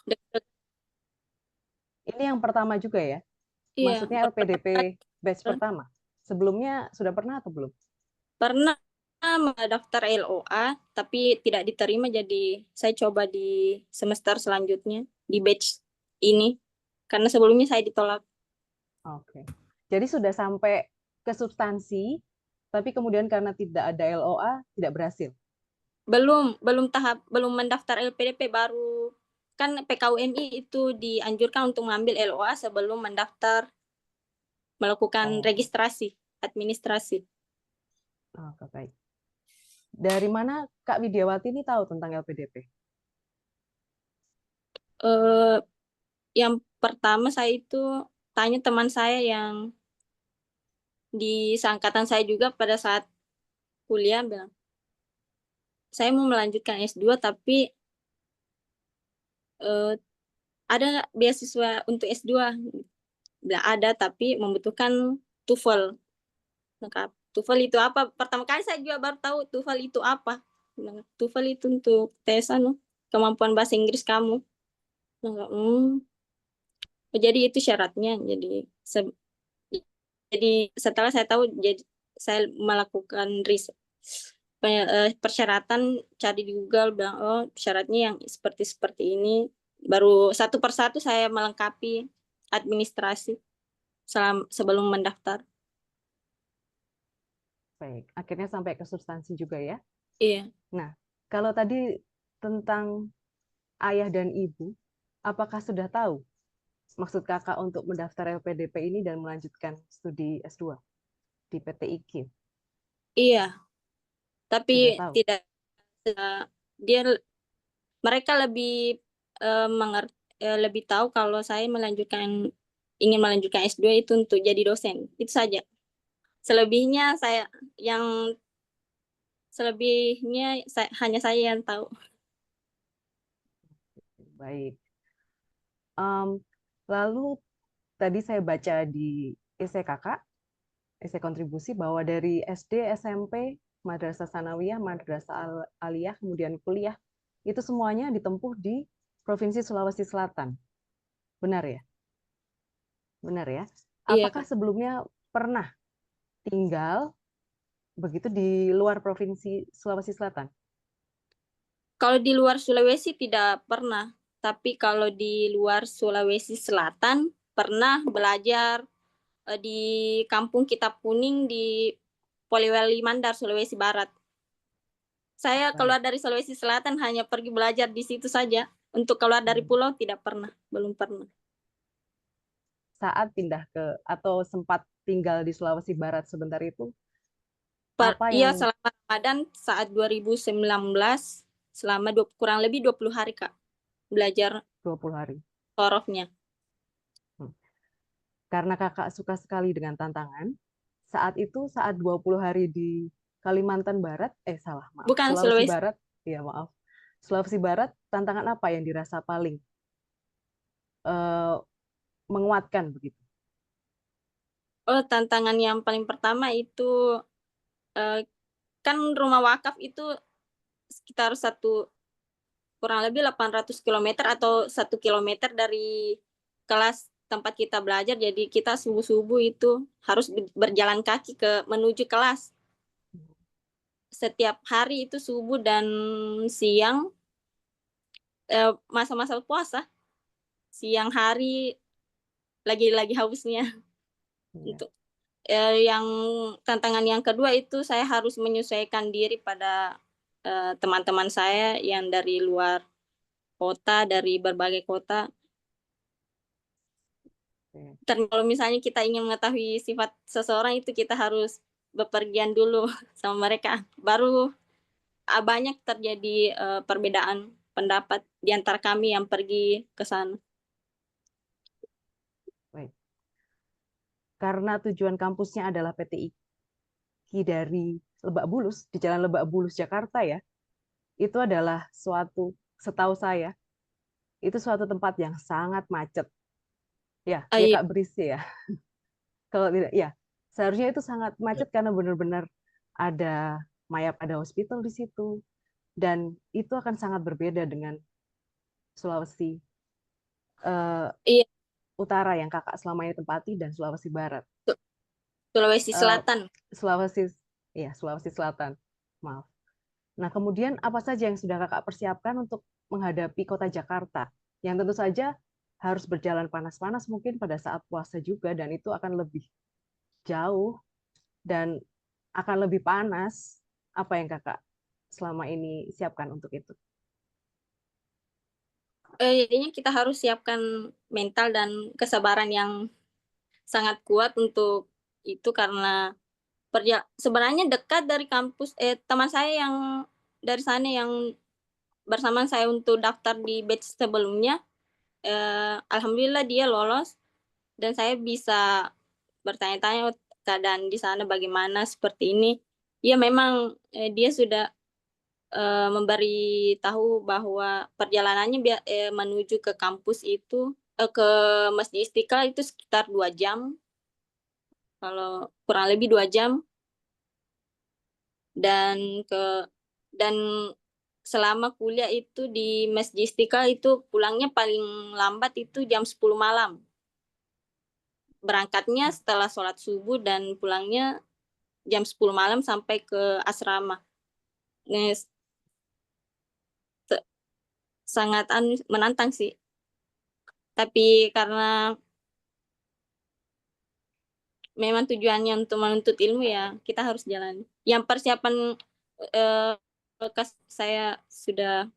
Deket- Ini yang pertama juga ya? Iya, Maksudnya baru pertama kali. LPDP batch pertama. Sebelumnya sudah pernah atau belum? Pernah mendaftar LOA, tapi tidak diterima, jadi saya coba di semester selanjutnya, di batch ini. Karena sebelumnya saya ditolak. Oke. Jadi sudah sampai ke substansi, tapi kemudian karena tidak ada LOA, tidak berhasil. Belum mendaftar LPDP, baru kan PKUMI itu dianjurkan untuk mengambil LOA sebelum mendaftar melakukan Oh, registrasi administrasi. oke, baik. Dari mana Kak Widiawati ini tahu tentang LPDP? Eh, yang pertama saya itu tanya teman saya yang di seangkatan saya juga pada saat kuliah, bilang, saya mau melanjutkan S2 tapi eh, ada nggak beasiswa untuk S2? Bilang ada tapi membutuhkan TOEFL lengkap. TOEFL itu apa? Pertama kali saya juga baru tahu TOEFL itu apa. Bilang, TOEFL itu untuk tes kemampuan bahasa Inggris kamu. Bilang, jadi itu syaratnya. Jadi setelah saya tahu, jadi saya melakukan riset, persyaratan, cari di Google, bilang oh syaratnya yang seperti seperti ini, baru satu persatu saya melengkapi administrasi sebelum mendaftar. Baik, akhirnya sampai ke substansi juga ya. Iya. Nah, kalau tadi tentang ayah dan ibu, apakah sudah tahu maksud kakak untuk mendaftar LPDP ini dan melanjutkan studi S2 di PT IKIP? Iya, tapi Sudah tahu? tidak, dia mereka lebih lebih tahu kalau saya ingin melanjutkan S2 itu untuk jadi dosen. Itu saja. Selebihnya saya yang hanya saya yang tahu. Baik. Em, Lalu tadi saya baca di esai kakak, esai kontribusi bahwa dari SD, SMP, Madrasah Sanawiyah, Madrasah Aliyah, kemudian kuliah, itu semuanya ditempuh di Provinsi Sulawesi Selatan. Benar ya? Benar ya? Iya, Apakah Kak. sebelumnya pernah tinggal begitu di luar Provinsi Sulawesi Selatan? Kalau di luar Sulawesi tidak pernah, tapi kalau di luar Sulawesi Selatan pernah belajar di Kampung Kitab Kuning di Poliwali Mandar, Sulawesi Barat. Saya Baik. keluar dari Sulawesi Selatan hanya pergi belajar di situ saja. Untuk keluar dari Hmm. pulau tidak pernah, belum pernah. Saat pindah ke atau sempat tinggal di Sulawesi Barat sebentar itu, apa Iya, yang selama Ramadan saat 2019, selama kurang lebih 20 hari, Kak, belajar 20 hari? torofnya. Hmm. Karena kakak suka sekali dengan tantangan, saat 20 hari di Kalimantan Barat, salah, maaf, Bukan Sulawesi Sulawesi. Barat, ya maaf, Sulawesi Barat, tantangan apa yang dirasa paling eh, menguatkan begitu? Oh, tantangan yang paling pertama itu eh, kan rumah wakaf itu sekitar kurang lebih 800 km atau 1 kilometer dari kelas tempat kita belajar. Jadi kita subuh-subuh itu harus berjalan kaki menuju kelas. Setiap hari itu subuh dan siang, masa-masa puasa, siang hari lagi hausnya. Ya. Untuk yang tantangan yang kedua itu saya harus menyesuaikan diri pada teman-teman saya yang dari luar kota, dari berbagai kota. Oke. Dan kalau misalnya kita ingin mengetahui sifat seseorang itu kita harus bepergian dulu sama mereka. Baru banyak terjadi perbedaan pendapat di antara kami yang pergi ke sana. Baik. Karena tujuan kampusnya adalah PTIK dari Lebak Bulus, di Jalan Lebak Bulus, Jakarta ya, itu adalah setahu saya, itu suatu tempat yang sangat macet. Ya, ya Iya, Kak berisi ya. Kalau tidak, ya, seharusnya itu sangat macet karena benar-benar ada ada hospital di situ, dan itu akan sangat berbeda dengan Sulawesi. Iya, utara yang kakak selama ini tempati dan Sulawesi Barat. Sulawesi Eh, Selatan. Sulawesi, ya Sulawesi Selatan, maaf. Nah, kemudian apa saja yang sudah kakak persiapkan untuk menghadapi kota Jakarta? Yang tentu saja harus berjalan panas-panas mungkin pada saat puasa juga, dan itu akan lebih jauh dan akan lebih panas. Apa yang kakak selama ini siapkan untuk itu? Jadinya kita harus siapkan mental dan kesabaran yang sangat kuat untuk itu karena sebenarnya dekat dari kampus teman saya yang dari sana yang bersama saya untuk daftar di batch sebelumnya, alhamdulillah dia lolos dan saya bisa bertanya-tanya keadaan di sana bagaimana seperti ini. Ya memang dia sudah memberitahu bahwa perjalanannya menuju ke kampus itu ke Masjid Istiqlal itu sekitar 2 jam, kalau kurang lebih 2 jam, dan ke dan selama kuliah itu di Masjid Istiqlal itu pulangnya paling lambat itu jam 10 malam. Berangkatnya setelah sholat subuh dan pulangnya jam 10 malam sampai ke asrama. Nah, sangat menantang sih. Tapi karena memang tujuannya untuk menuntut ilmu ya kita harus jalani. Yang persiapan eh, saya sudah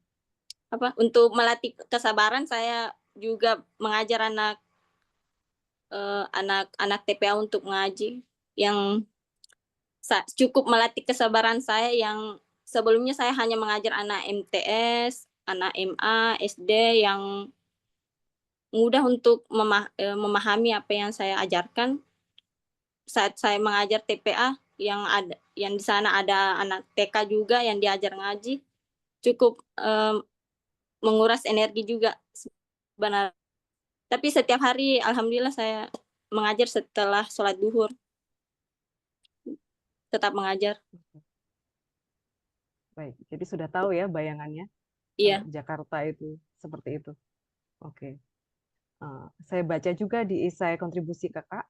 untuk melatih kesabaran, saya juga mengajar anak TPA untuk mengaji yang cukup melatih kesabaran saya yang sebelumnya saya hanya mengajar anak MTS, anak MA, SD yang mudah untuk memahami apa yang saya ajarkan. Saat saya mengajar TPA yang di sana ada anak TK juga yang diajar ngaji, cukup menguras energi juga sebenarnya. Tapi setiap hari alhamdulillah saya mengajar setelah sholat duhur, tetap mengajar. Baik, jadi sudah tahu ya bayangannya Iya. Jakarta itu seperti itu. Oke. Saya baca juga di esai kontribusi kakak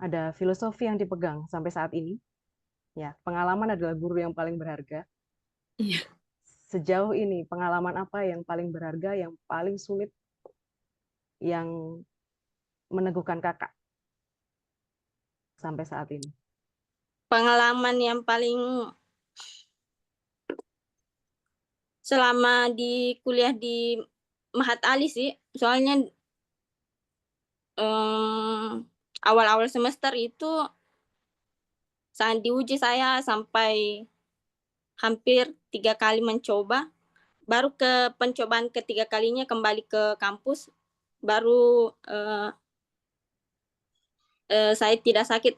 ada filosofi yang dipegang sampai saat ini. Ya, pengalaman adalah guru yang paling berharga. Iya. Sejauh ini pengalaman apa yang paling berharga, yang paling sulit, yang meneguhkan kakak sampai saat ini? Pengalaman yang paling selama di kuliah di Mahat Ali sih, soalnya awal-awal semester itu saat diuji saya sampai hampir 3 kali mencoba, baru ke pencobaan ketiga kalinya kembali ke kampus, baru saya tidak sakit.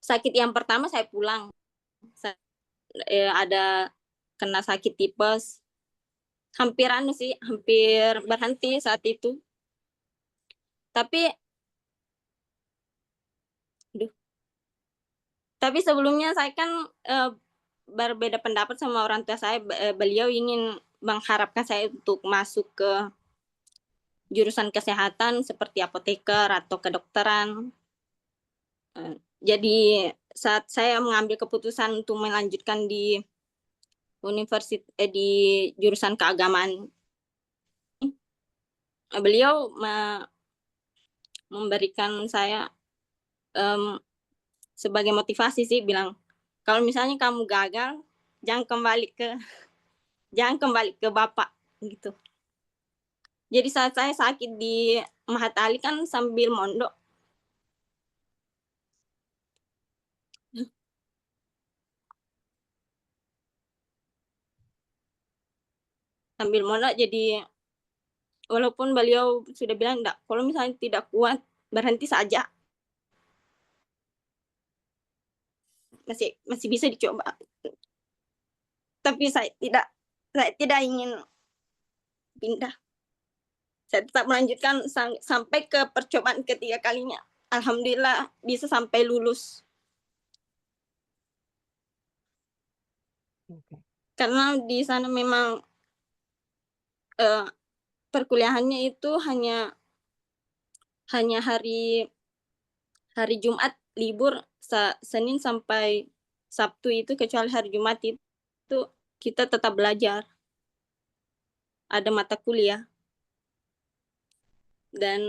Sakit yang pertama saya pulang, ada kena sakit tipes, hampir sih, hampir berhenti saat itu. Tapi aduh, tapi sebelumnya saya kan eh, berbeda pendapat sama orang tua saya. Beliau ingin mengharapkan saya untuk masuk ke jurusan kesehatan seperti apoteker atau kedokteran. Jadi saat saya mengambil keputusan untuk melanjutkan di di jurusan keagamaan, beliau memberikan saya em, sebagai motivasi sih, bilang kalau misalnya kamu gagal jangan kembali ke jangan kembali ke bapak gitu. Jadi saat saya sakit di Mahat Ali kan sambil mondok, jadi walaupun beliau sudah bilang enggak, kalau misalnya tidak kuat berhenti saja, masih masih bisa dicoba. Tapi saya tidak ingin pindah. Saya tetap melanjutkan sampai ke percobaan ketiga kalinya. Alhamdulillah bisa sampai lulus. Oke. Karena di sana memang eh, perkuliahannya itu hanya hari hari Jumat libur, Senin sampai Sabtu itu, kecuali hari Jumat itu kita tetap belajar, ada mata kuliah. Dan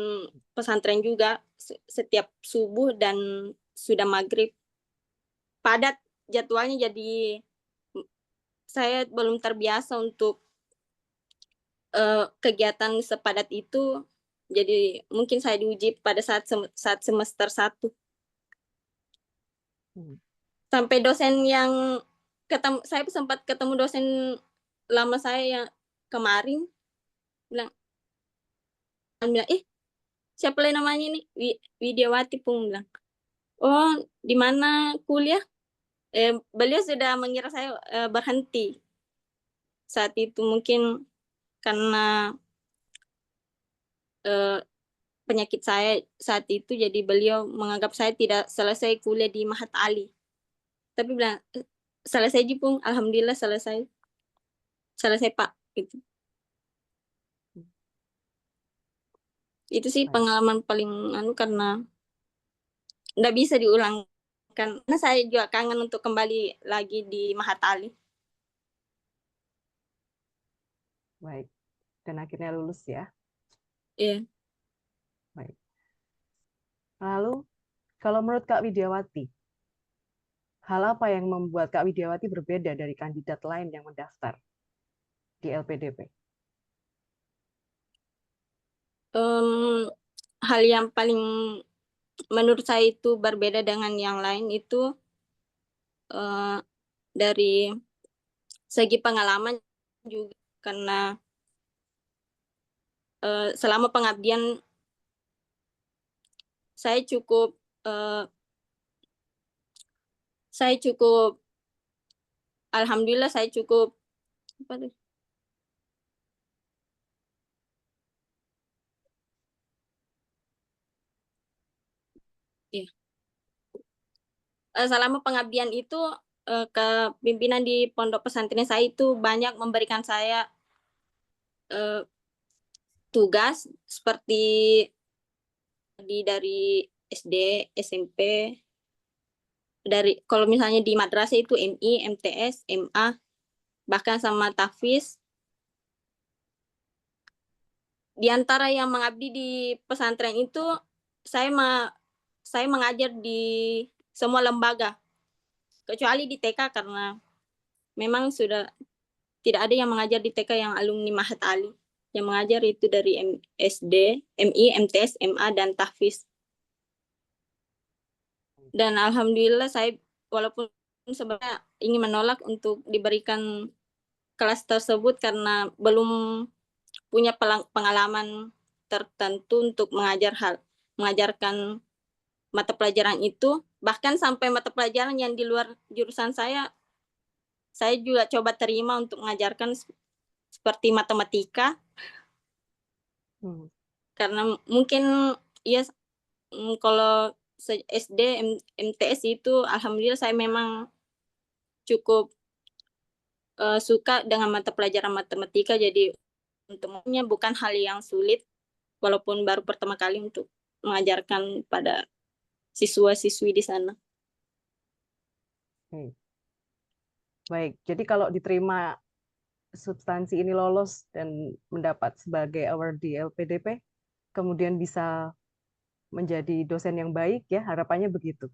pesantren juga setiap subuh dan sudah maghrib padat jadwalnya, jadi saya belum terbiasa untuk kegiatan sepadat itu, jadi mungkin saya diuji pada saat semester 1. Hmm. Sampai dosen yang saya sempat ketemu dosen lama saya yang kemarin, bilang bilang siapa lagi namanya ini, Widiawati Pung, bilang, oh di mana kuliah. Beliau sudah mengira saya berhenti saat itu, mungkin karena eh, penyakit saya saat itu, jadi beliau menganggap saya tidak selesai kuliah di Mahat Ali. Tapi bilang, selesai Jipung, alhamdulillah selesai, selesai Pak. Gitu. Itu sih Baik, pengalaman paling karena nggak bisa diulang. Karena saya juga kangen untuk kembali lagi di Mahat Ali. baik. Dan akhirnya lulus ya. Iya. Baik. Lalu, kalau menurut Kak Widiawati, hal apa yang membuat Kak Widiawati berbeda dari kandidat lain yang mendaftar di LPDP? Em, Hal yang paling menurut saya itu berbeda dengan yang lain itu eh, dari segi pengalaman juga, karena selama pengabdian saya cukup eh, saya cukup alhamdulillah saya cukup apa tuh, iya. Selama pengabdian itu ke pimpinan di pondok pesantren saya itu banyak memberikan saya eh, tugas seperti dari SD, SMP, dari kalau misalnya di madrasah itu MI, MTS, MA, bahkan sama tahfiz. Di antara yang mengabdi di pesantren itu, saya saya mengajar di semua lembaga kecuali di TK, karena memang sudah tidak ada yang mengajar di TK yang alumni Mahat Ali. Yang mengajar itu dari SD, MI, MTS, MA, dan tahfiz. Dan alhamdulillah saya, walaupun sebenarnya ingin menolak untuk diberikan kelas tersebut karena belum punya pengalaman tertentu untuk mengajarkan mata pelajaran itu. Bahkan sampai mata pelajaran yang di luar jurusan saya juga coba terima untuk mengajarkan seperti matematika, Hmm. karena mungkin ya kalau SD, MTS itu alhamdulillah saya memang cukup suka dengan mata pelajaran matematika, jadi untuknya bukan hal yang sulit walaupun baru pertama kali untuk mengajarkan pada siswa-siswi di sana. Oke. Baik, jadi kalau diterima substansi ini lolos dan mendapat sebagai award di LPDP, kemudian bisa menjadi dosen yang baik ya, harapannya begitu.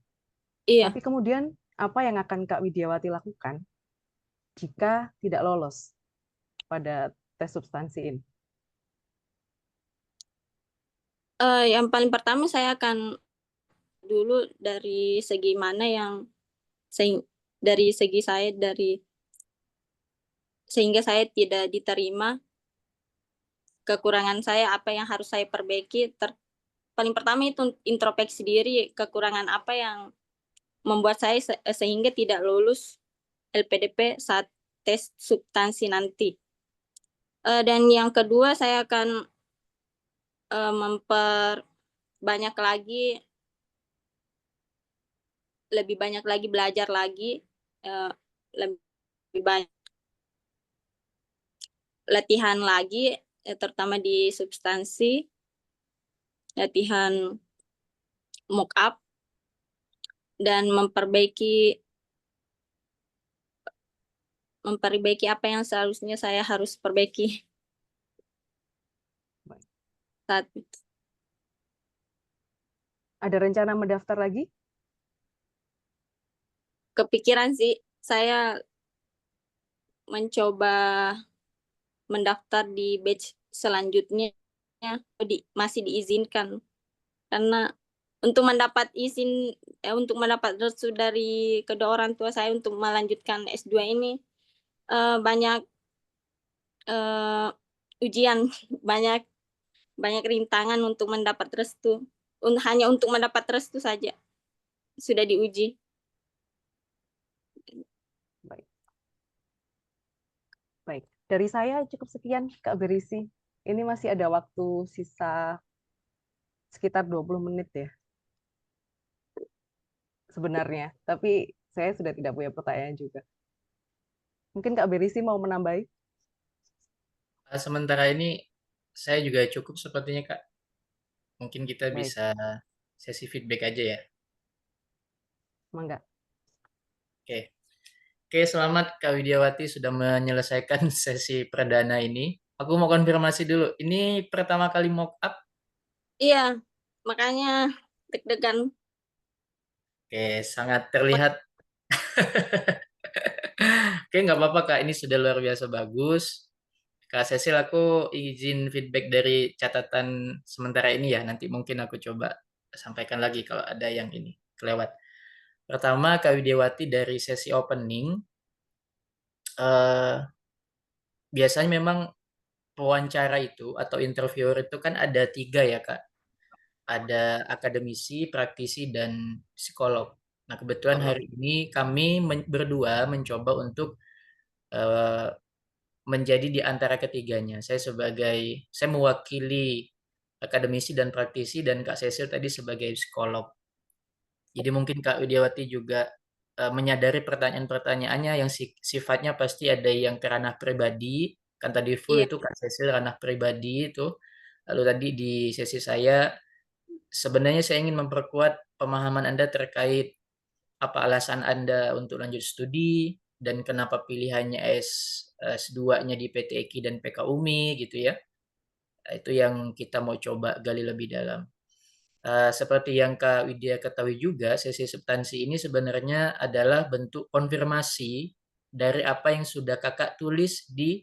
Iya, Tapi kemudian apa yang akan Kak Widiawati lakukan jika tidak lolos pada tes substansi ini? yang paling pertama saya akan dulu dari segi mana yang dari segi saya, sehingga saya tidak diterima, kekurangan saya apa yang harus saya perbaiki. Paling pertama itu introspeksi diri, kekurangan apa yang membuat saya sehingga tidak lulus LPDP saat tes substansi nanti. Dan yang kedua saya akan memperbanyak lagi, lebih banyak lagi belajar lagi, lebih banyak latihan lagi, terutama di substansi, latihan mock up, dan memperbaiki apa yang seharusnya saya harus perbaiki Baik. saat Ada rencana mendaftar lagi? kepikiran sih saya mencoba mendaftar di batch selanjutnya, masih diizinkan karena untuk mendapat restu dari kedua orang tua saya untuk melanjutkan S2 ini, banyak eh, ujian, banyak banyak rintangan untuk mendapat restu. Hanya untuk mendapat restu saja sudah diuji. Baik. Baik. Dari saya cukup sekian, Kak Berisi. Ini masih ada waktu sisa sekitar 20 menit ya sebenarnya. Tapi saya sudah tidak punya pertanyaan juga. Mungkin Kak Berisi mau menambahi? Sementara ini saya juga cukup sepertinya Kak. Mungkin kita Baik, bisa sesi feedback aja ya. mangga. Oke. Oke, selamat Kak Widiawati sudah menyelesaikan sesi perdana ini. Aku mau konfirmasi dulu. Ini pertama kali mock up. Iya, makanya deg-degan. Oke, sangat terlihat. Oke, nggak apa-apa Kak. Ini sudah luar biasa bagus. Kak Cecil, aku izin feedback dari catatan sementara ini ya. Nanti mungkin aku coba sampaikan lagi kalau ada yang ini kelewat. Pertama, Kak Widiawati dari sesi opening, eh, biasanya memang pewawancara itu atau interviewer itu kan ada tiga ya Kak. Ada akademisi, praktisi, dan psikolog. Nah, kebetulan hari ini kami berdua mencoba untuk eh, menjadi di antara ketiganya. Saya mewakili akademisi dan praktisi dan Kak Cecil tadi sebagai psikolog. Jadi mungkin Kak Widiawati juga menyadari pertanyaan-pertanyaannya yang sifatnya pasti ada yang ke ranah pribadi. Kan tadi full Iya, itu Kak Cecil ranah pribadi itu. Lalu tadi di sesi saya sebenarnya saya ingin memperkuat pemahaman Anda terkait apa alasan Anda untuk lanjut studi dan kenapa pilihannya S2-nya di PT Eki dan PK UMI gitu ya. Nah, itu yang kita mau coba gali lebih dalam. Seperti yang Kak Widya ketahui juga, sesi substansi ini sebenarnya adalah bentuk konfirmasi dari apa yang sudah Kakak tulis di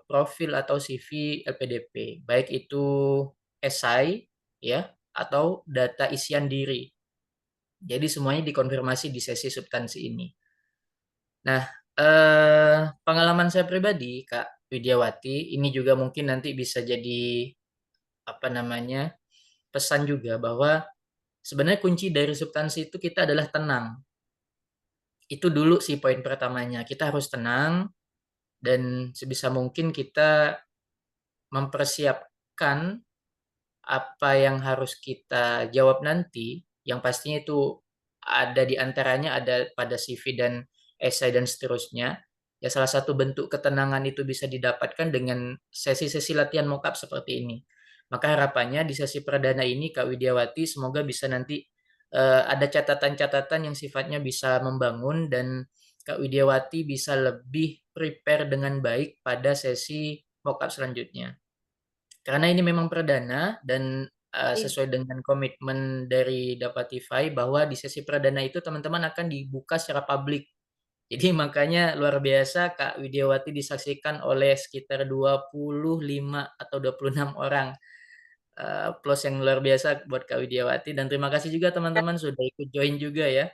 profil atau CV LPDP, baik itu esai ya atau data isian diri. Jadi semuanya dikonfirmasi di sesi substansi ini. Nah, pengalaman saya pribadi, Kak Widiawati, ini juga mungkin nanti bisa jadi apa namanya pesan juga bahwa sebenarnya kunci dari substansi itu kita adalah tenang. Itu dulu sih poin pertamanya. Kita harus tenang dan sebisa mungkin kita mempersiapkan apa yang harus kita jawab nanti, yang pastinya itu ada di antaranya ada pada CV dan esai dan seterusnya. Ya salah satu bentuk ketenangan itu bisa didapatkan dengan sesi-sesi latihan mockup seperti ini. Maka harapannya di sesi perdana ini Kak Widiawati semoga bisa nanti ada catatan-catatan yang sifatnya bisa membangun dan Kak Widiawati bisa lebih prepare dengan baik pada sesi mockup selanjutnya. Karena ini memang perdana dan iya. sesuai dengan komitmen dari Dapatify bahwa di sesi perdana itu teman-teman akan dibuka secara publik. Jadi makanya luar biasa Kak Widiawati disaksikan oleh sekitar 25 atau 26 orang. Plus yang luar biasa buat Kak Widiawati dan terima kasih juga teman-teman sudah ikut join juga ya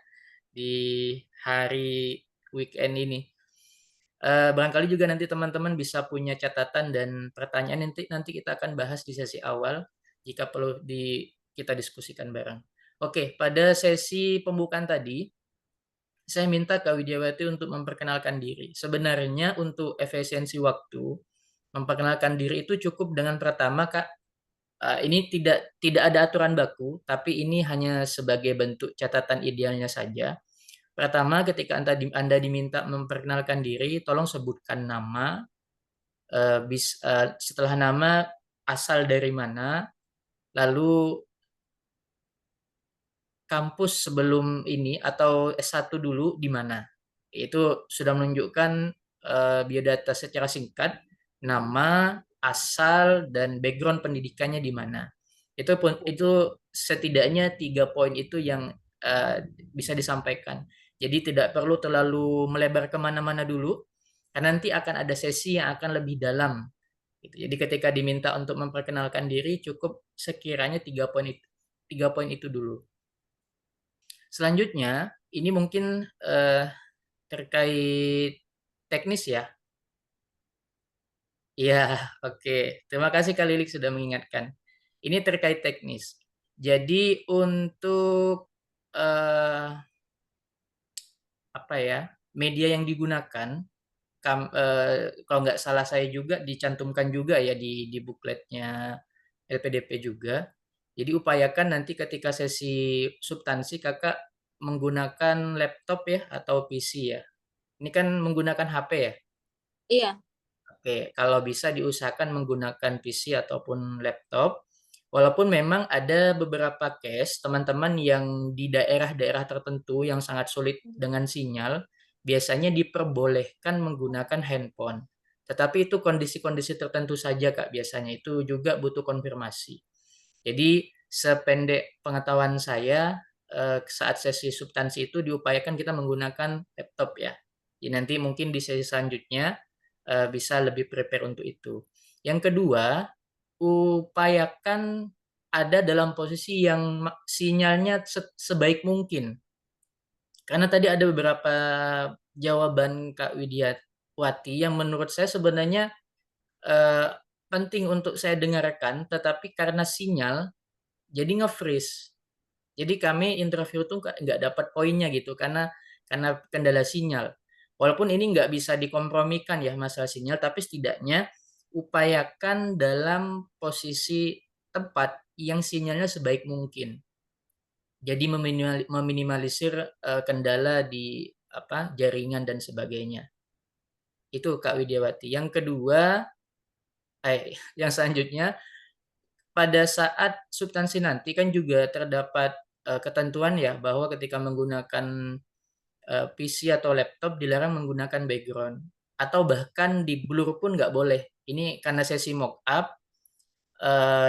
di hari weekend ini. Barangkali juga nanti teman-teman bisa punya catatan dan pertanyaan nanti kita akan bahas di sesi awal jika perlu kita diskusikan bareng. Oke, pada sesi pembukaan tadi saya minta Kak Widiawati untuk memperkenalkan diri. Sebenarnya untuk efisiensi waktu memperkenalkan diri itu cukup dengan pertama Kak, ini tidak ada aturan baku, tapi ini hanya sebagai bentuk catatan idealnya saja. Pertama, ketika Anda diminta memperkenalkan diri, tolong sebutkan nama, setelah nama asal dari mana, lalu kampus sebelum ini atau S1 dulu di mana. Itu sudah menunjukkan biodata secara singkat, nama, asal, dan background pendidikannya di mana. Itu setidaknya 3 poin itu yang bisa disampaikan. Jadi tidak perlu terlalu melebar kemana-mana dulu, karena nanti akan ada sesi yang akan lebih dalam. Gitu. Jadi ketika diminta untuk memperkenalkan diri, cukup sekiranya 3 poin itu dulu. Selanjutnya, ini mungkin terkait teknis ya. Iya, oke. Terima kasih Kak Lilik sudah mengingatkan. Ini terkait teknis. Jadi untuk eh, apa ya, media yang digunakan, kalau nggak salah saya juga dicantumkan juga ya di bukletnya LPDP juga. Jadi upayakan nanti ketika sesi substansi kakak menggunakan laptop ya atau PC ya. Ini kan menggunakan HP ya. Iya. Oke, kalau bisa diusahakan menggunakan PC ataupun laptop. Walaupun memang ada beberapa case teman-teman yang di daerah-daerah tertentu yang sangat sulit dengan sinyal, biasanya diperbolehkan menggunakan handphone. Tetapi itu kondisi-kondisi tertentu saja Kak, biasanya itu juga butuh konfirmasi. Jadi sependek pengetahuan saya, saat sesi substansi itu diupayakan kita menggunakan laptop ya. Jadi nanti mungkin di sesi selanjutnya bisa lebih prepare untuk itu. Yang kedua, upayakan ada dalam posisi yang sinyalnya sebaik mungkin. Karena tadi ada beberapa jawaban Kak Widiawati yang menurut saya sebenarnya eh, penting untuk saya dengarkan, tetapi karena sinyal jadi nge-freeze. Jadi kami interview tuh nggak dapat poinnya gitu karena kendala sinyal. Walaupun ini nggak bisa dikompromikan ya masalah sinyal, tapi setidaknya upayakan dalam posisi tempat yang sinyalnya sebaik mungkin. Jadi meminimalisir kendala di jaringan dan sebagainya. Itu Kak Widiawati. Yang kedua, yang selanjutnya pada saat substansi nanti kan juga terdapat ketentuan ya bahwa ketika menggunakan PC atau laptop dilarang menggunakan background atau bahkan di blur pun nggak boleh. Ini karena sesi mock up,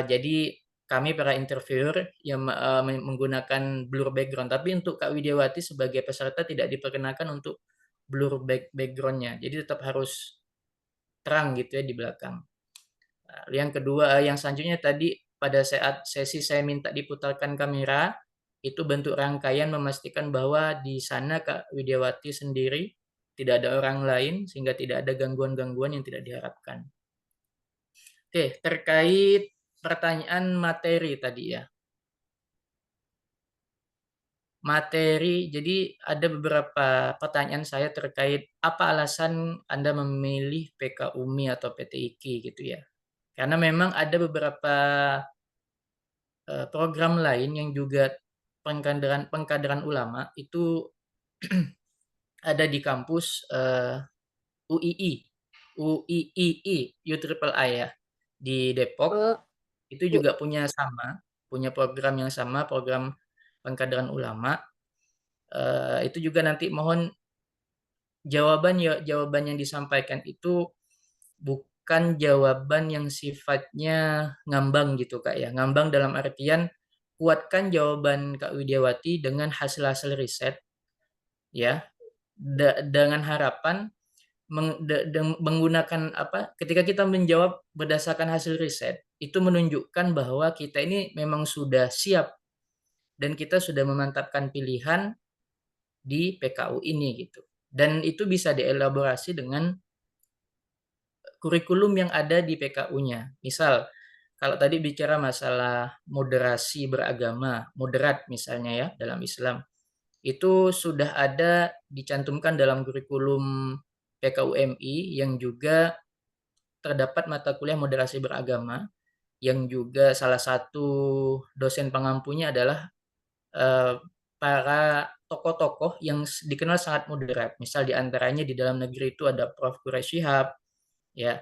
jadi kami para interviewer yang menggunakan blur background. Tapi untuk Kak Widiawati sebagai peserta tidak diperkenakan untuk blur backgroundnya. Jadi tetap harus terang gitu ya di belakang. Yang kedua, yang selanjutnya tadi pada saat sesi saya minta diputarkan kamera, itu bentuk rangkaian memastikan bahwa di sana Kak Widiawati sendiri tidak ada orang lain sehingga tidak ada gangguan-gangguan yang tidak diharapkan. Oke, terkait pertanyaan materi tadi ya. Materi, jadi ada beberapa pertanyaan saya terkait apa alasan Anda memilih PK UMI atau PTIK gitu ya. Karena memang ada beberapa program lain yang juga pengkaderan ulama itu ada di kampus UII, UIII, UIII ya di Depok. Oh, Itu juga punya program yang sama, program pengkaderan ulama. Itu juga nanti mohon jawaban yang disampaikan itu bukan jawaban yang sifatnya ngambang gitu Kak ya. Ngambang dalam artian kuatkan jawaban Kak Widiawati dengan hasil-hasil riset ya. Dengan harapan menggunakan ketika kita menjawab berdasarkan hasil riset itu menunjukkan bahwa kita ini memang sudah siap dan kita sudah memantapkan pilihan di PKU ini gitu. Dan itu bisa dielaborasi dengan kurikulum yang ada di PKU-nya. Misal, kalau tadi bicara masalah moderasi beragama, moderat misalnya ya dalam Islam, itu sudah ada dicantumkan dalam kurikulum PKUMI yang juga terdapat mata kuliah moderasi beragama yang juga salah satu dosen pengampunya adalah para tokoh-tokoh yang dikenal sangat moderat. Misal diantaranya di dalam negeri itu ada Prof. Quraish Shihab, ya.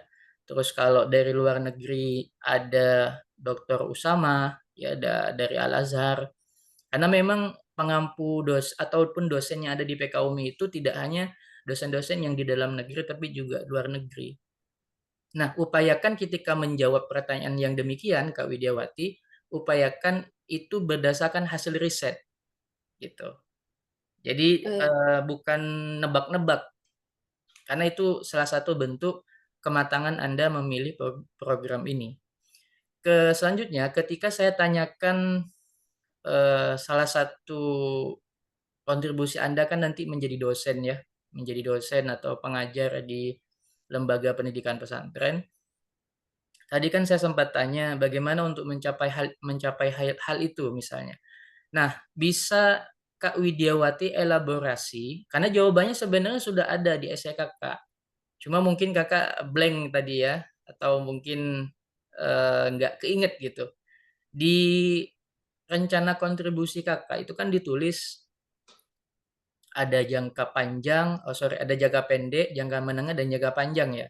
Terus kalau dari luar negeri ada Dr. Usama, ya ada dari Al-Azhar. Karena memang pengampu ataupun dosen yang ada di PKUMI itu tidak hanya dosen-dosen yang di dalam negeri tapi juga luar negeri. Nah, upayakan ketika menjawab pertanyaan yang demikian, Kak Widiawati, upayakan itu berdasarkan hasil riset gitu. Jadi bukan nebak-nebak, karena itu salah satu bentuk kematangan Anda memilih program ini. Selanjutnya, ketika saya tanyakan salah satu kontribusi Anda kan nanti menjadi dosen ya, menjadi dosen atau pengajar di lembaga pendidikan pesantren. Tadi kan saya sempat tanya bagaimana untuk mencapai hal itu misalnya. Nah, bisa Kak Widiawati elaborasi, karena jawabannya sebenarnya sudah ada di essay Kakak. Cuma mungkin Kakak blank tadi ya, atau mungkin nggak keinget gitu. Di rencana kontribusi Kakak itu kan ditulis ada jangka panjang, ada jangka pendek, jangka menengah, dan jangka panjang ya.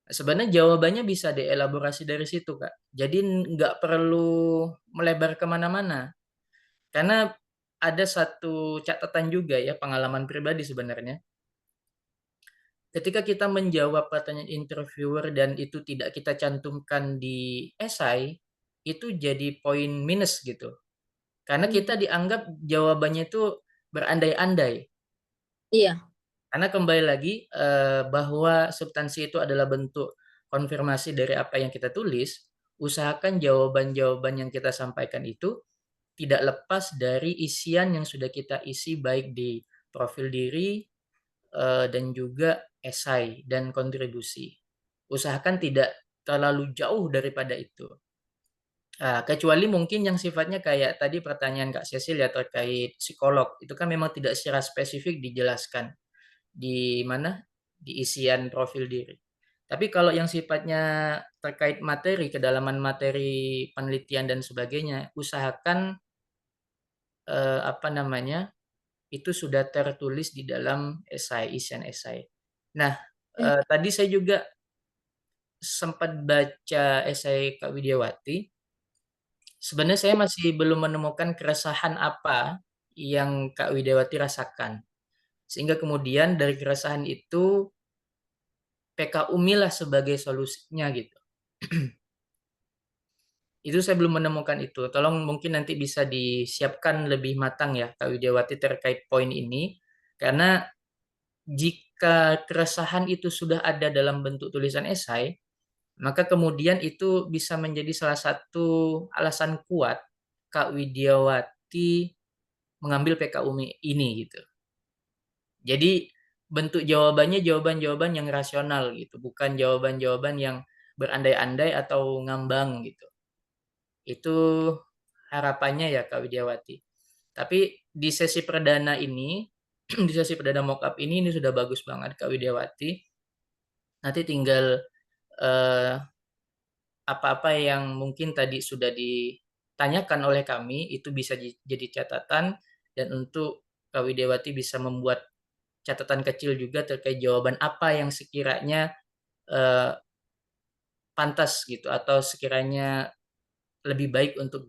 Sebenarnya jawabannya bisa dielaborasi dari situ, Kak. Jadi nggak perlu melebar kemana-mana. Karena ada satu catatan juga ya, pengalaman pribadi sebenarnya. Ketika kita menjawab pertanyaan interviewer dan itu tidak kita cantumkan di esai, itu jadi poin minus gitu. Karena kita dianggap jawabannya itu berandai-andai. Iya. Karena kembali lagi bahwa substansi itu adalah bentuk konfirmasi dari apa yang kita tulis, usahakan jawaban-jawaban yang kita sampaikan itu tidak lepas dari isian yang sudah kita isi baik di profil diri dan juga esai dan kontribusi. Usahakan tidak terlalu jauh daripada itu. Kecuali mungkin yang sifatnya kayak tadi pertanyaan Kak Cecil ya terkait psikolog, itu kan memang tidak secara spesifik dijelaskan di mana di isian profil diri. Tapi kalau yang sifatnya terkait materi, kedalaman materi penelitian dan sebagainya, usahakan apa namanya itu sudah tertulis di dalam esai, isian esai. Nah, tadi saya juga sempat baca esai Kak Widiawati. Sebenarnya saya masih belum menemukan keresahan apa yang Kak Widiawati rasakan. Sehingga kemudian dari keresahan itu PKUMI lah sebagai solusinya gitu. Itu saya belum menemukan itu. Tolong mungkin nanti bisa disiapkan lebih matang ya Kak Widiawati terkait poin ini. Karena jika keresahan itu sudah ada dalam bentuk tulisan esai, maka kemudian itu bisa menjadi salah satu alasan kuat Kak Widiawati mengambil PKUMI ini gitu. Jadi bentuk jawabannya jawaban-jawaban yang rasional gitu, bukan jawaban-jawaban yang berandai-andai atau ngambang gitu. Itu harapannya ya Kak Widiawati. Tapi di sesi perdana ini, di sesi perdana mock-up ini sudah bagus banget Kak Widiawati. Nanti tinggal apa-apa yang mungkin tadi sudah ditanyakan oleh kami itu bisa jadi catatan, dan untuk Kak Widiawati bisa membuat catatan kecil juga terkait jawaban apa yang sekiranya pantas gitu atau sekiranya lebih baik untuk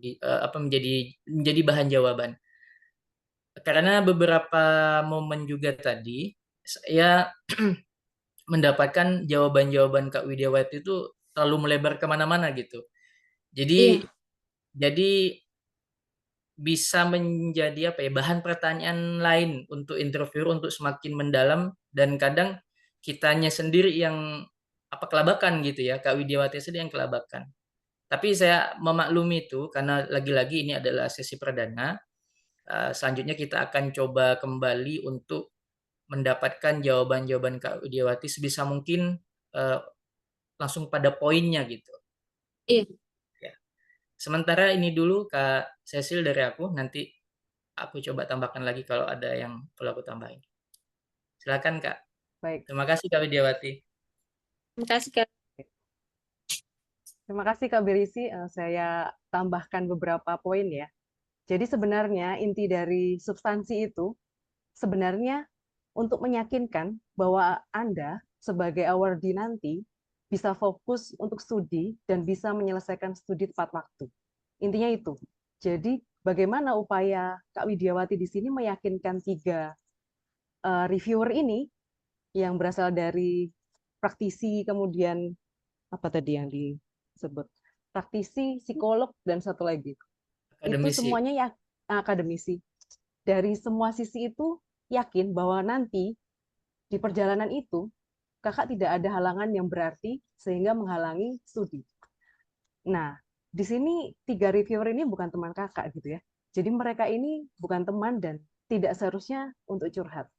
menjadi bahan jawaban. Karena beberapa momen juga tadi saya mendapatkan jawaban-jawaban Kak Widiawati itu terlalu melebar kemana-mana gitu. Jadi Iya. jadi bisa menjadi bahan pertanyaan lain untuk interviewer untuk semakin mendalam, dan kadang kitanya sendiri yang kelabakan gitu ya, Kak Widiawati sendiri yang kelabakan. Tapi saya memaklumi itu karena lagi-lagi ini adalah sesi perdana. Selanjutnya kita akan coba kembali untuk mendapatkan jawaban-jawaban Kak Widiawati sebisa mungkin langsung pada poinnya gitu. Iya. Ya. Sementara ini dulu Kak Cecil dari aku, nanti aku coba tambahkan lagi kalau ada yang perlu aku tambahin. Silakan Kak. Baik, Terima kasih Kak Widiawati. Terima kasih, Kak. terima kasih Kak Berisi. Saya tambahkan beberapa poin ya. Jadi sebenarnya inti dari substansi itu sebenarnya untuk meyakinkan bahwa Anda sebagai awardee nanti bisa fokus untuk studi dan bisa menyelesaikan studi tepat waktu. Intinya itu. Jadi bagaimana upaya Kak Widiawati di sini meyakinkan 3 reviewer ini yang berasal dari praktisi, kemudian apa tadi yang disebut? Praktisi, psikolog, dan satu lagi. Itu Akademisi. semuanya ya akademisi. Dari semua sisi itu yakin bahwa nanti di perjalanan itu kakak tidak ada halangan yang berarti sehingga menghalangi studi. Nah, di sini 3 reviewer ini bukan teman kakak gitu ya. Jadi mereka ini bukan teman dan tidak seharusnya untuk curhat.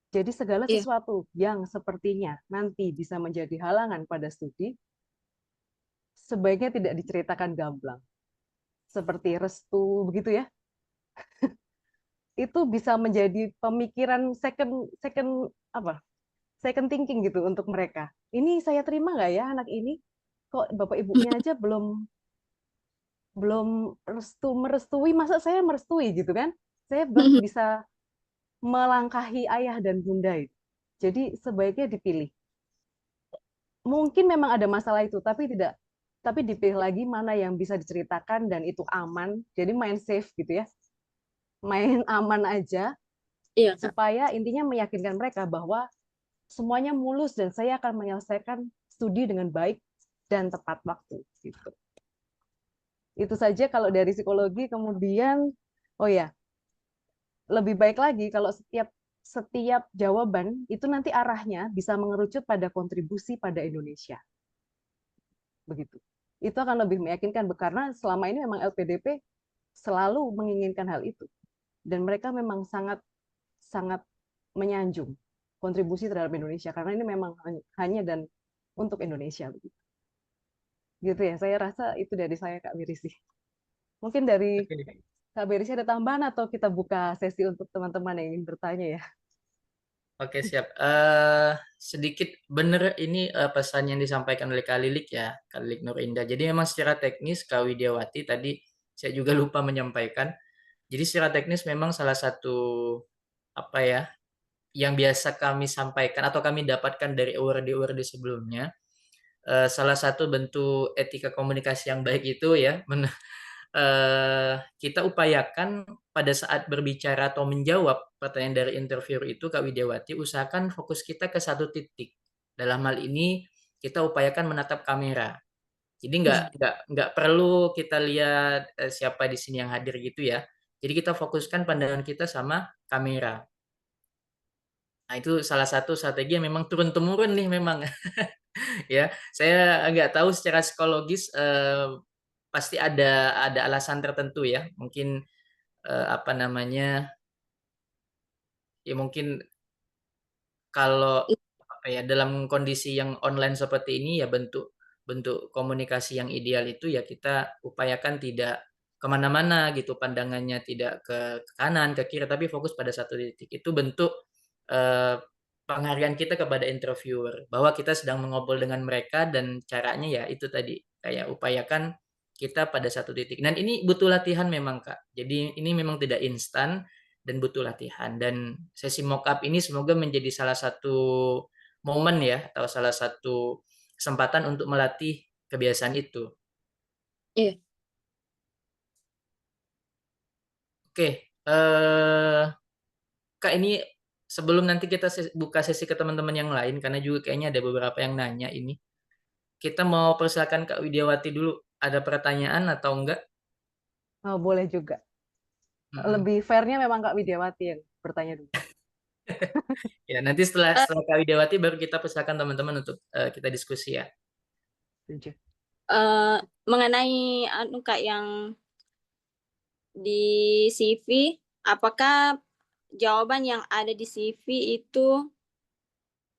Jadi segala Iya. sesuatu yang sepertinya nanti bisa menjadi halangan pada studi, sebaiknya tidak diceritakan gamblang. Seperti restu begitu ya. Itu bisa menjadi pemikiran second second apa? Second thinking gitu untuk mereka. Ini saya terima nggak ya anak ini? Kok bapak ibunya aja belum belum merestui, masa saya merestui gitu kan? Saya bisa melangkahi ayah dan bunda itu. Jadi sebaiknya dipilih. Mungkin memang ada masalah itu, tapi dipilih lagi mana yang bisa diceritakan dan itu aman. Jadi main safe gitu ya. Main aman aja Iya, Kak. supaya intinya meyakinkan mereka bahwa semuanya mulus dan saya akan menyelesaikan studi dengan baik dan tepat waktu gitu. Itu saja kalau dari psikologi. Kemudian oh ya, lebih baik lagi kalau setiap jawaban itu nanti arahnya bisa mengerucut pada kontribusi pada Indonesia. Begitu. Itu akan lebih meyakinkan karena selama ini memang LPDP selalu menginginkan hal itu. Dan mereka memang sangat sangat menyanjung kontribusi terhadap Indonesia karena ini memang hanya dan untuk Indonesia begitu. Gitu ya. Saya rasa itu dari saya Kak Wirisi. Mungkin dari Oke. Kak Wirisi ada tambahan atau kita buka sesi untuk teman-teman yang ingin bertanya ya. Oke, siap. Sedikit benar ini pesan yang disampaikan oleh Kak Lilik ya, Kak Lilik Nur Indah. Jadi memang secara teknis Kak Widiawati tadi saya juga lupa menyampaikan. Jadi secara teknis memang salah satu apa ya yang biasa kami sampaikan atau kami dapatkan dari award-award sebelumnya. Salah satu bentuk etika komunikasi yang baik itu ya kita upayakan pada saat berbicara atau menjawab pertanyaan dari interviewer itu Kak Widiawati, usahakan fokus kita ke satu titik. Dalam hal ini kita upayakan menatap kamera. Jadi nggak perlu kita lihat siapa di sini yang hadir gitu ya. Jadi kita fokuskan pandangan kita sama kamera. Nah, itu salah satu strategi yang memang turun-temurun nih memang ya. Saya nggak tahu secara psikologis pasti ada alasan tertentu ya. Mungkin apa namanya? Ya mungkin kalau apa ya dalam kondisi yang online seperti ini ya bentuk bentuk komunikasi yang ideal itu ya kita upayakan tidak kemana-mana gitu pandangannya tidak ke kanan ke kiri tapi fokus pada satu titik itu bentuk eh, penghargaan kita kepada interviewer bahwa kita sedang mengobrol dengan mereka dan caranya ya itu tadi kayak upayakan kita pada satu titik dan ini butuh latihan memang Kak jadi ini memang tidak instan dan butuh latihan. Dan sesi mock up ini semoga menjadi salah satu momen ya atau salah satu kesempatan untuk melatih kebiasaan itu. Iya. Oke, Kak ini sebelum nanti kita buka sesi ke teman-teman yang lain karena juga kayaknya ada beberapa yang nanya ini. Kita mau persilakan Kak Widiawati dulu. Ada pertanyaan atau enggak? Oh, boleh juga. Mm-mm. Lebih fairnya memang Kak Widiawati yang bertanya dulu. Ya, nanti setelah Eh, setelah Kak Widiawati baru kita persilakan teman-teman untuk kita diskusi ya. Setuju. eh, mengenai anu Kak yang di CV, apakah jawaban yang ada di CV itu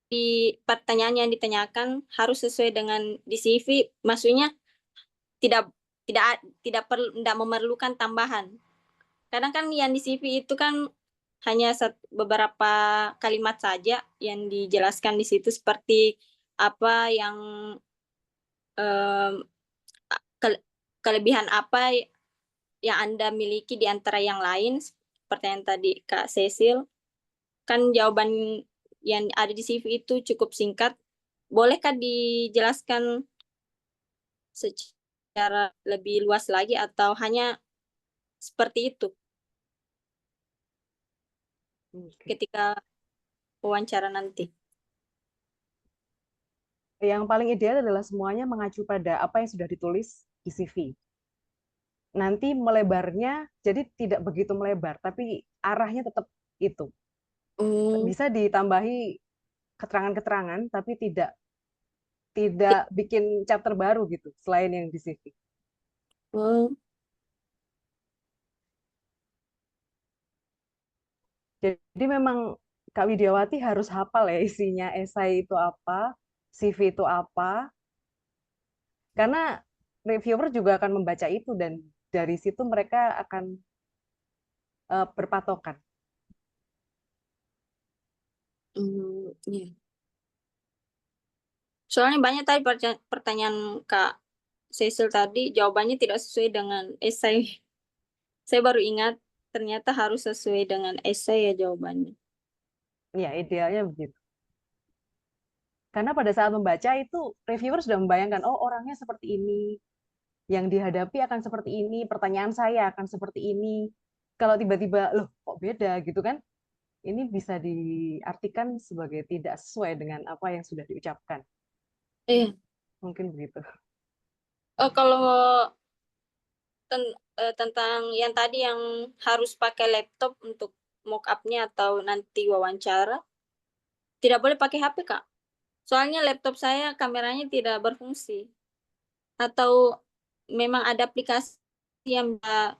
di pertanyaan yang ditanyakan harus sesuai dengan di CV? Maksudnya tidak tidak perlu tidak memerlukan tambahan. Kadang kan yang di CV itu kan hanya beberapa kalimat saja yang dijelaskan di situ seperti apa yang em, ke- kelebihan apa yang Anda miliki di antara yang lain seperti yang tadi Kak Cecil kan jawaban yang ada di CV itu cukup singkat Bolehkah dijelaskan secara lebih luas lagi atau hanya seperti itu Oke. ketika wawancara nanti? Yang paling ideal adalah semuanya mengacu pada apa yang sudah ditulis di CV. Nanti melebarnya, jadi tidak begitu melebar, tapi arahnya tetap itu. Hmm. Bisa ditambahi keterangan-keterangan, tapi tidak bikin chapter baru gitu, selain yang di CV. Hmm. Jadi memang Kak Widiawati harus hafal ya isinya esai itu apa, CV itu apa, karena reviewer juga akan membaca itu dan dari situ mereka akan berpatokan. Iya. Soalnya banyak tadi pertanyaan Kak Cecil tadi jawabannya tidak sesuai dengan esai. Saya baru ingat ternyata harus sesuai dengan esai ya jawabannya. Ya, idealnya begitu. Karena pada saat membaca itu reviewer sudah membayangkan, oh orangnya seperti ini, yang dihadapi akan seperti ini, pertanyaan saya akan seperti ini. Kalau tiba-tiba, loh kok beda gitu kan? Ini bisa diartikan sebagai tidak sesuai dengan apa yang sudah diucapkan. Iya. Mungkin begitu. Oh, kalau tentang yang tadi yang harus pakai laptop untuk mock up-nya atau nanti wawancara, tidak boleh pakai HP, Kak. Soalnya laptop saya kameranya tidak berfungsi. Atau memang ada aplikasi yang bisa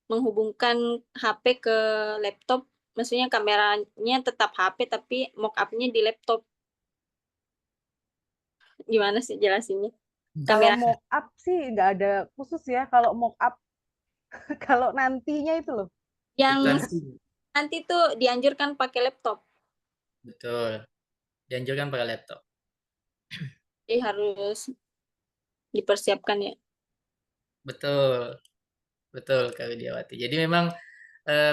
menghubungkan HP ke laptop, maksudnya kameranya tetap HP tapi mock up-nya di laptop. Gimana sih jelasinnya? Kalau Kamera mock up sih nggak ada khusus ya. Kalau mock up, kalau nantinya itu loh. yang Substansi. nanti tuh dianjurkan pakai laptop. Betul. Dianjurkan pakai laptop. Jadi harus dipersiapkan ya. Betul. Betul, Kak Widiawati. Jadi memang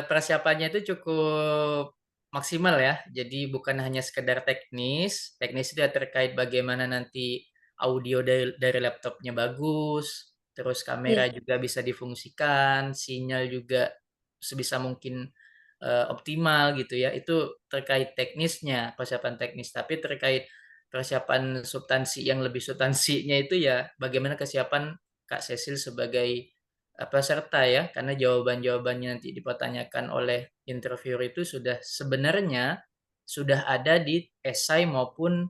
persiapannya itu cukup maksimal ya. Jadi bukan hanya sekedar teknis. Teknis itu ya terkait bagaimana nanti audio dari laptopnya bagus, terus kamera Iya. juga bisa difungsikan, sinyal juga sebisa mungkin optimal gitu ya. Itu terkait teknisnya, persiapan teknis. Tapi terkait persiapan substansi yang lebih substansinya itu ya bagaimana kesiapan Kak Cecil sebagai peserta ya, karena jawaban-jawabannya nanti dipertanyakan oleh interviewer itu sudah sebenarnya sudah ada di esai maupun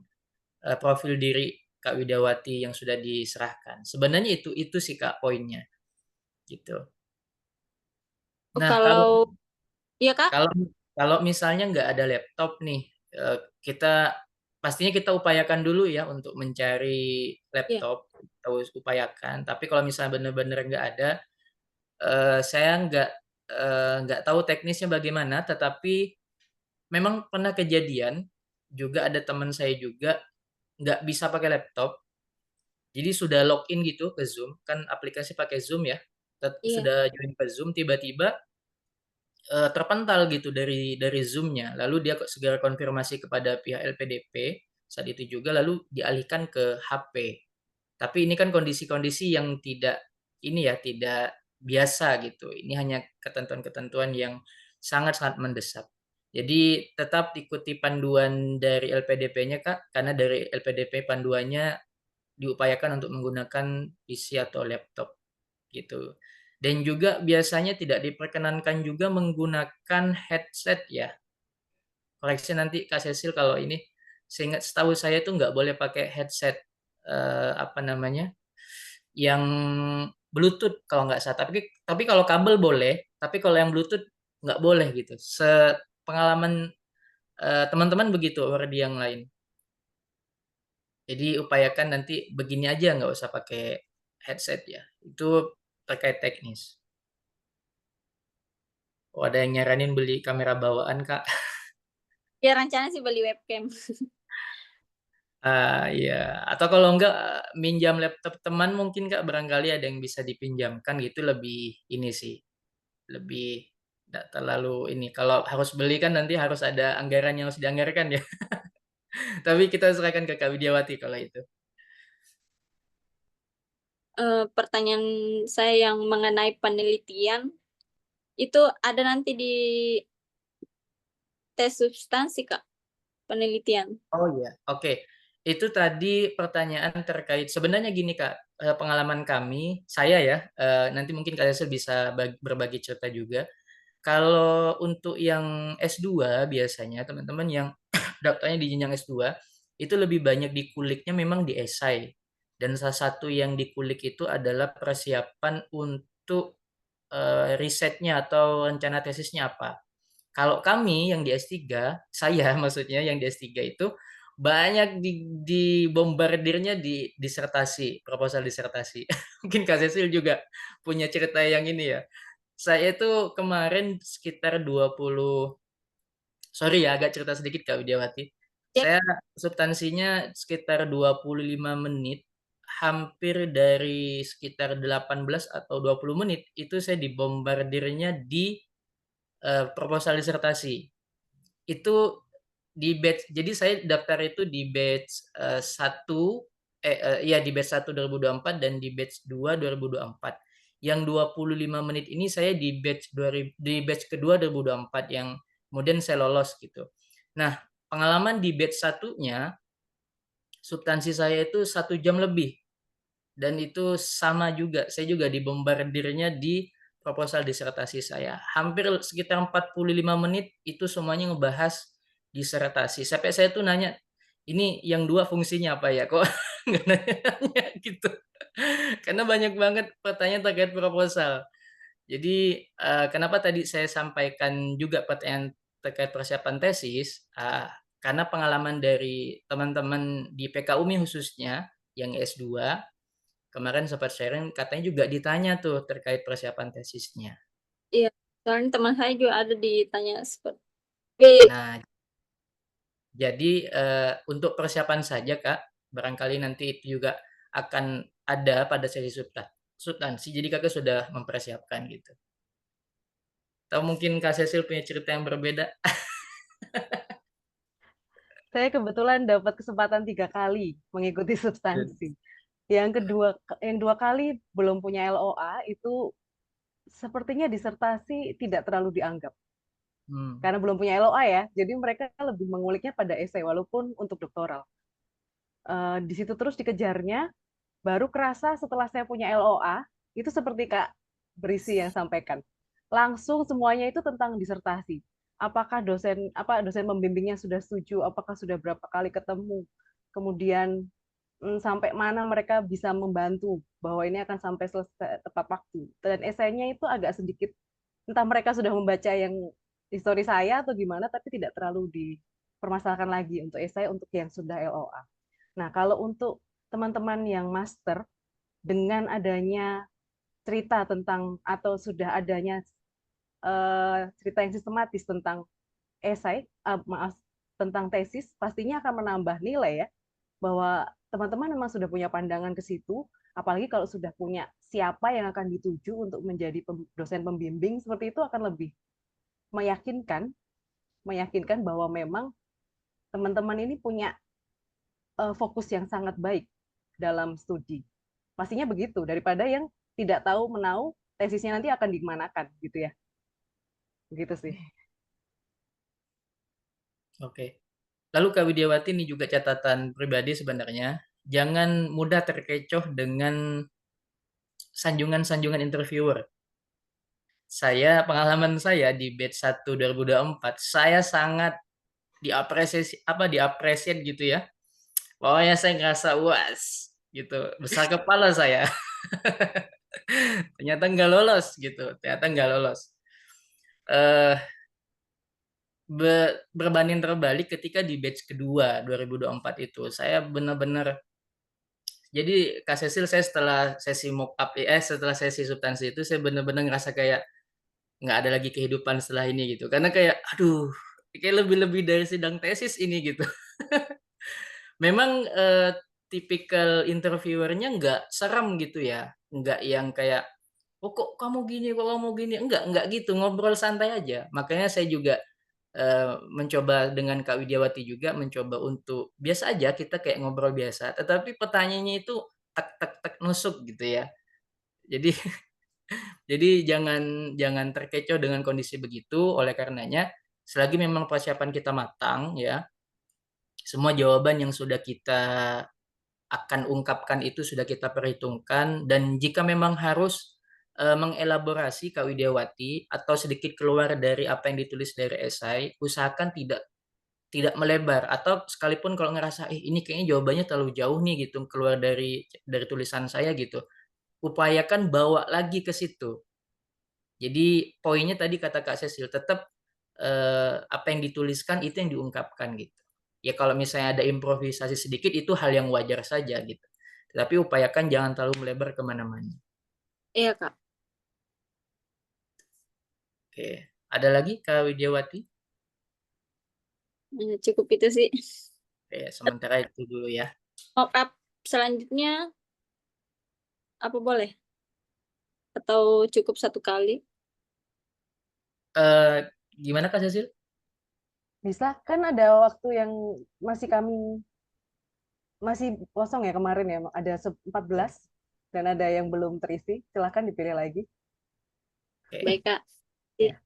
profil diri Kak Widawati yang sudah diserahkan. Sebenarnya itu sih Kak poinnya gitu. Oh, Nah, kalau kalau iya Kak? kalau kalau misalnya nggak ada laptop nih, kita pastinya kita upayakan dulu ya untuk mencari Iya. laptop, kita upayakan. Tapi kalau misalnya benar-benar nggak ada, saya nggak tahu teknisnya bagaimana, tetapi memang pernah kejadian juga ada teman saya juga nggak bisa pakai laptop, jadi sudah login gitu ke Zoom, kan aplikasi pakai Zoom ya, Iya. sudah join ke Zoom tiba-tiba terpental gitu dari Zoom-nya, lalu dia kok segera konfirmasi kepada pihak LPDP saat itu juga, lalu dialihkan ke HP. Tapi ini kan kondisi-kondisi yang tidak ini ya, tidak biasa gitu. Ini hanya ketentuan-ketentuan yang sangat-sangat mendesak. Jadi tetap ikuti panduan dari LPDP-nya Kak, karena dari LPDP panduannya diupayakan untuk menggunakan PC atau laptop gitu. Dan juga biasanya tidak diperkenankan juga menggunakan headset ya. Koreksi nanti Kak Cecil kalau ini, seingat setahu saya tuh nggak boleh pakai headset apa namanya, yang Bluetooth kalau nggak salah. Tapi kalau kabel boleh, tapi kalau yang Bluetooth nggak boleh gitu. Sepengalaman teman-teman begitu di yang lain. Jadi upayakan nanti begini aja nggak usah pakai headset ya. Itu terkait teknis. Oh, ada yang nyaranin beli kamera bawaan Kak. Ya rencana sih beli webcam. Iya. Atau kalau enggak minjam laptop teman mungkin Kak barangkali ada yang bisa dipinjamkan gitu lebih ini sih. Lebih tidak terlalu ini. Kalau harus beli kan nanti harus ada anggaran yang harus dianggarkan ya. Tapi kita serahkan ke Kak Widiawati kalau itu. Pertanyaan saya yang mengenai penelitian itu ada nanti di tes substansi, Kak, penelitian. Oh iya, oke. Itu tadi pertanyaan terkait sebenarnya gini Kak, pengalaman kami, saya ya, nanti mungkin Kak Yasir bisa berbagi cerita juga. Kalau untuk yang S2 biasanya teman-teman yang daftarnya di jenjang S2 itu lebih banyak dikuliknya memang di esai. Dan salah satu yang dikulik itu adalah persiapan untuk risetnya atau rencana tesisnya apa. Kalau kami yang di S3, saya maksudnya yang di S3 itu banyak dibombardirnya di disertasi, proposal disertasi. Mungkin Kak Cecil juga punya cerita yang ini ya. Saya itu kemarin sekitar 20, sorry ya agak cerita sedikit Kak Widiawati. Ya, Saya substansinya sekitar 25 menit, hampir dari sekitar 18 atau 20 menit itu saya dibombardirnya di proposal disertasi. Itu di batch, jadi saya daftar itu di batch 1, ya di batch 1 2024 dan di batch 2 2024. Yang 25 menit ini saya di batch kedua 2024 yang kemudian saya lolos gitu. Nah, pengalaman di batch satunya substansi saya itu 1 jam lebih dan itu sama juga, saya juga dibombardirnya di proposal disertasi saya. Hampir sekitar 45 menit itu semuanya ngebahas disertasi. Sampai saya tuh nanya, ini yang dua fungsinya apa ya? Kok nggak nanya gitu? Karena banyak banget pertanyaan terkait proposal. Jadi kenapa tadi saya sampaikan juga pertanyaan terkait persiapan tesis? Karena pengalaman dari teman-teman di PKUMI khususnya yang S2 kemarin sempat sharing katanya juga ditanya tuh terkait persiapan tesisnya. iya. Soalnya teman saya juga ada ditanya seperti Nah, jadi untuk persiapan saja Kak, barangkali nanti itu juga akan ada pada sesi substansi. Jadi Kakak sudah mempersiapkan gitu. Atau mungkin Kak Cecil punya cerita yang berbeda? Saya kebetulan dapat kesempatan 3 kali mengikuti substansi. Yang 2 kali belum punya LOA itu sepertinya disertasi tidak terlalu dianggap Hmm. karena belum punya LOA ya. Jadi mereka lebih menguliknya pada esai walaupun untuk doktoral. Di situ terus dikejarnya, baru kerasa setelah saya punya LOA itu seperti Kak Berisi yang sampaikan. Langsung semuanya itu tentang disertasi. Apakah dosen pembimbingnya sudah setuju, apakah sudah berapa kali ketemu, kemudian sampai mana mereka bisa membantu bahwa ini akan sampai selesai tepat waktu. Dan esainya itu agak sedikit, entah mereka sudah membaca yang histori saya atau gimana, tapi tidak terlalu dipermasalahkan lagi untuk esai untuk yang sudah LOA. Nah, kalau untuk teman-teman yang master, dengan adanya cerita tentang atau sudah adanya cerita yang sistematis tentang esai, maaf, tentang tesis, pastinya akan menambah nilai ya, bahwa teman-teman memang sudah punya pandangan ke situ, apalagi kalau sudah punya siapa yang akan dituju untuk menjadi dosen pembimbing, seperti itu akan lebih meyakinkan, meyakinkan bahwa memang teman-teman ini punya fokus yang sangat baik dalam studi. Pastinya begitu, daripada yang tidak tahu menau tesisnya nanti akan dimanakan gitu ya. Begitu sih. Oke. Lalu Kak Widiawati ini juga catatan pribadi sebenarnya, jangan mudah terkecoh dengan sanjungan-sanjungan interviewer. Pengalaman saya di batch 1 2024, saya sangat diapresiasi gitu ya. Pokoknya saya ngerasa was gitu, besar kepala saya. Ternyata nggak lolos gitu, ternyata nggak lolos. Eh Berbanding terbalik ketika di batch kedua 2024 itu, saya benar-benar, jadi Kak Cecil, saya setelah sesi mock up setelah sesi substansi itu saya benar-benar ngerasa kayak nggak ada lagi kehidupan setelah ini gitu. Karena kayak aduh, kayak lebih-lebih dari sidang tesis ini gitu. Memang tipikal interviewernya nggak seram gitu ya, nggak yang kayak oh kok kamu gini, enggak gitu, ngobrol santai aja. Makanya saya juga mencoba dengan Kak Widiawati juga mencoba untuk biasa aja kita kayak ngobrol biasa, tetapi pertanyaannya itu tek tek tek nusuk gitu ya. Jadi jadi jangan jangan terkecoh dengan kondisi begitu. Oleh karenanya, selagi memang persiapan kita matang ya, semua jawaban yang sudah kita akan ungkapkan itu sudah kita perhitungkan, dan jika memang harus mengelaborasi Kak Widiawati atau sedikit keluar dari apa yang ditulis dari esai, usahakan tidak tidak melebar, atau sekalipun kalau ngerasa ini kayaknya jawabannya terlalu jauh nih gitu keluar dari tulisan saya gitu, upayakan bawa lagi ke situ. Jadi poinnya tadi kata Kak Cecil, tetap apa yang dituliskan itu yang diungkapkan gitu. Ya kalau misalnya ada improvisasi sedikit itu hal yang wajar saja gitu. Tetapi upayakan jangan terlalu melebar kemana-mana. Iya, Kak. Oke, ada lagi Kak Widiawati? Cukup itu sih. Oke, sementara itu dulu ya. Mock up selanjutnya apa boleh? Atau cukup satu kali? Eh, Gimana Kak Cecil? Bisa, kan ada waktu yang masih kosong ya kemarin ya, ada 14 dan ada yang belum terisi. Silahkan dipilih lagi. Oke. Baik, Kak. Ya.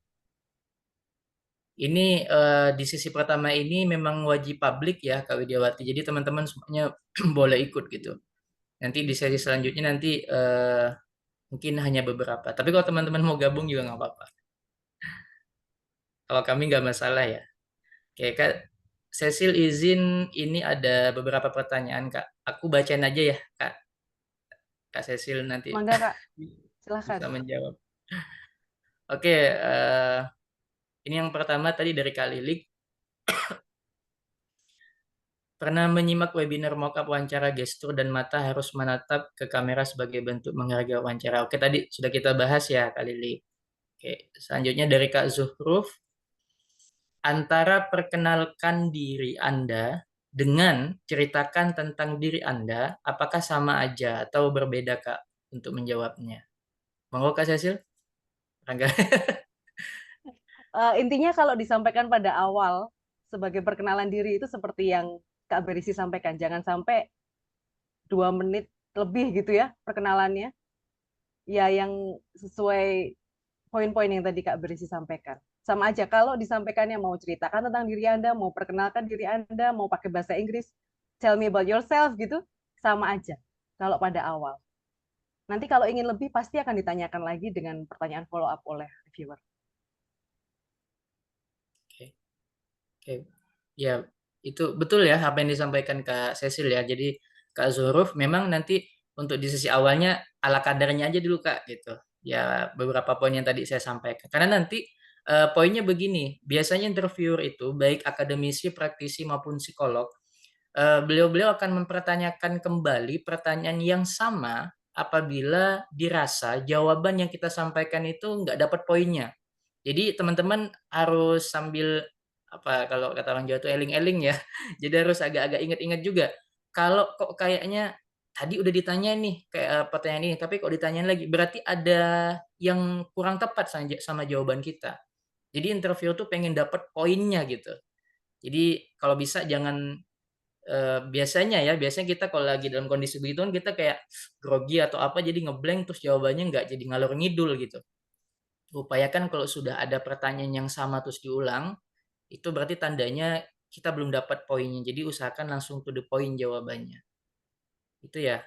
Ini di sisi pertama ini memang wajib publik ya Kak Widiawati. Jadi teman-teman semuanya boleh ikut gitu. Nanti di sesi selanjutnya nanti mungkin hanya beberapa. Tapi kalau teman-teman mau gabung juga nggak apa-apa. Kalau kami nggak masalah ya. Oke Kak, Cecil izin ini ada beberapa pertanyaan Kak. Aku bacain aja ya Kak. Kak Cecil nanti Mangga, Kak. Silahkan. bisa menjawab. Oke, ini yang pertama tadi dari Kak Lilik. Pernah menyimak webinar mockup wawancara gestur dan mata harus menatap ke kamera sebagai bentuk menghargai wawancara. Oke, tadi sudah kita bahas ya Kak Lili. Oke, selanjutnya dari Kak Zuhruf. Antara perkenalkan diri Anda dengan ceritakan tentang diri Anda, apakah sama aja atau berbeda Kak untuk menjawabnya? Monggo Kak Cecil. Rangga. Intinya kalau disampaikan pada awal sebagai perkenalan diri itu seperti yang Kak Berisi sampaikan, jangan sampai 2 menit lebih gitu ya perkenalannya. Ya yang sesuai poin-poin yang tadi Kak Berisi sampaikan. Sama aja kalau disampaikannya mau ceritakan tentang diri Anda, mau perkenalkan diri Anda, mau pakai bahasa Inggris, tell me about yourself gitu, sama aja kalau pada awal. Nanti kalau ingin lebih pasti akan ditanyakan lagi dengan pertanyaan follow up oleh reviewer. Oke, oke. Ya, itu betul ya apa yang disampaikan Kak Cecil ya. Jadi Kak Zuhruf memang nanti untuk di sesi awalnya ala kadarnya aja dulu Kak gitu. Ya beberapa poin yang tadi saya sampaikan. Karena nanti poinnya begini, biasanya interviewer itu baik akademisi, praktisi maupun psikolog, beliau-beliau akan mempertanyakan kembali pertanyaan yang sama apabila dirasa jawaban yang kita sampaikan itu nggak dapat poinnya. Jadi teman-teman harus sambil apa kalau kata orang Jawa itu eling-eling ya. Jadi harus agak-agak ingat-ingat juga. Kalau kok kayaknya tadi udah ditanya nih kayak pertanyaan ini, tapi kok ditanyain lagi, berarti ada yang kurang tepat sama jawaban kita. Jadi interview tuh pengen dapat poinnya gitu. Jadi kalau bisa jangan biasanya kita kalau lagi dalam kondisi begitu kan kita kayak grogi atau apa jadi ngeblank terus jawabannya nggak jadi ngalor ngidul gitu. Upayakan kalau sudah ada pertanyaan yang sama terus diulang, itu berarti tandanya kita belum dapat poinnya. Jadi usahakan langsung to the point jawabannya. Itu ya.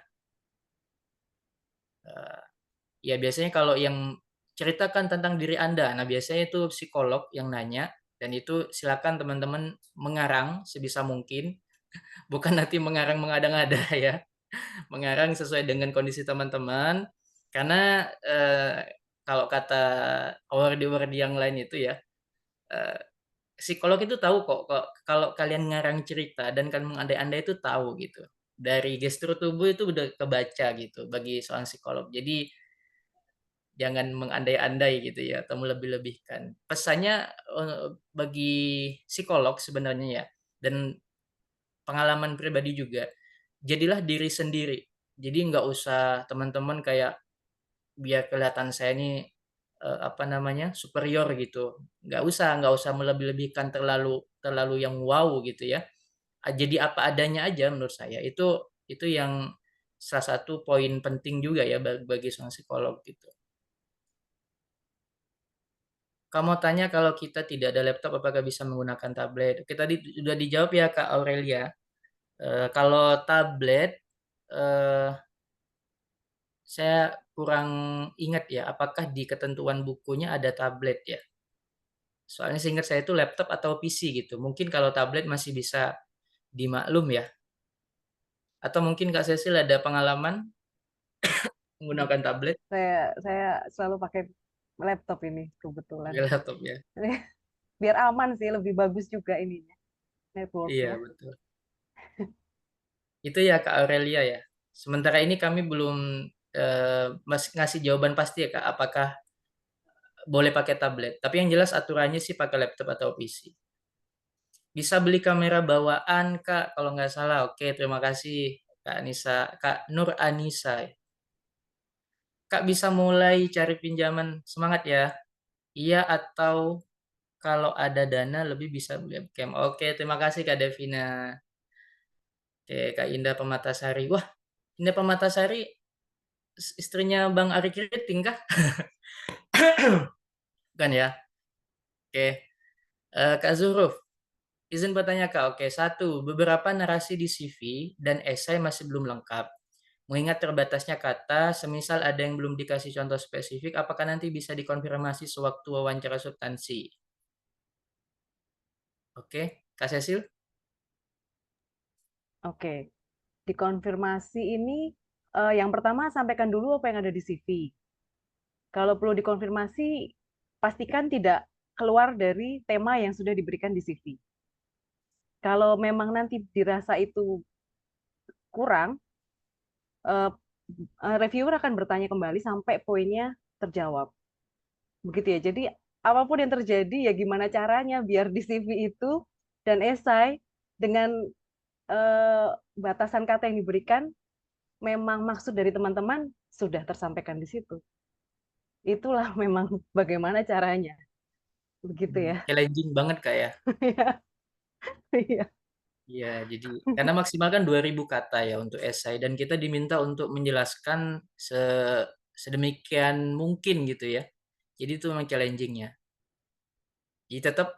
Eh, Ya biasanya kalau yang ceritakan tentang diri Anda, nah biasanya itu psikolog yang nanya, dan itu silakan teman-teman mengarang sebisa mungkin, bukan nanti mengarang mengada-ngada ya, mengarang sesuai dengan kondisi teman-teman, karena kalau kata award-award yang lain itu ya, eh, psikolog itu tahu kok kalau kalian ngarang cerita dan kalian mengandai-andai itu tahu gitu. Dari gestur tubuh itu udah kebaca gitu bagi seorang psikolog. Jadi jangan mengandai-andai gitu ya atau melebih-lebihkan. Pesannya bagi psikolog sebenarnya ya dan pengalaman pribadi juga. Jadilah diri sendiri. Jadi nggak usah teman-teman kayak biar kelihatan saya ini apa namanya, superior gitu. Nggak usah melebih-lebihkan terlalu yang wow gitu ya. Jadi apa adanya aja menurut saya. Itu yang salah satu poin penting juga ya bagi seorang psikolog gitu. Kamu tanya kalau kita tidak ada laptop apakah bisa menggunakan tablet? Oke, tadi sudah dijawab ya Kak Aurelia. Kalau tablet, eh, saya kurang ingat ya, apakah di ketentuan bukunya ada tablet ya? Soalnya seingat saya itu laptop atau PC gitu. Mungkin kalau tablet masih bisa dimaklum ya. Atau mungkin Kak Cecil ada pengalaman menggunakan tablet Saya selalu pakai laptop ini kebetulan. pakai laptop ya? Biar aman sih, lebih bagus juga ininya, Iya networknya. betul. Itu ya Kak Aurelia ya. Sementara ini kami belum masih ngasih jawaban pasti ya Kak, apakah boleh pakai tablet. Tapi yang jelas aturannya sih pakai laptop atau PC. Bisa beli kamera bawaan Kak, kalau nggak salah. Oke, terima kasih Kak Anissa, Kak Nur Anissa. Kak bisa mulai cari pinjaman, semangat ya. Iya atau kalau ada dana lebih bisa beli webcam. Oke, terima kasih Kak Devina. Oke, Kak Indah Pematasari. Wah, Indah Pematasari istrinya Bang Ari Kriting kah? Kan ya. Oke. Kak Zuhruf, izin bertanya Kak. Oke, satu, beberapa narasi di CV dan esai masih belum lengkap. Mengingat terbatasnya kata, semisal ada yang belum dikasih contoh spesifik, apakah nanti bisa dikonfirmasi sewaktu wawancara substansi? Oke, Kak Cecil? Oke, dikonfirmasi ini yang pertama sampaikan dulu apa yang ada di CV. Kalau perlu dikonfirmasi, pastikan tidak keluar dari tema yang sudah diberikan di CV. Kalau memang nanti dirasa itu kurang, eh, reviewer akan bertanya kembali sampai poinnya terjawab. Begitu ya. Jadi apapun yang terjadi ya gimana caranya biar di CV itu dan esai dengan eh, batasan kata yang diberikan memang maksud dari teman-teman sudah tersampaikan di situ. Itulah memang bagaimana caranya. Begitu ya. Challenging banget Kak ya. Iya. Iya, jadi karena maksimal kan 2000 kata ya untuk esai dan kita diminta untuk menjelaskan sedemikian mungkin gitu ya. Jadi itu memang challengingnya. Jadi tetap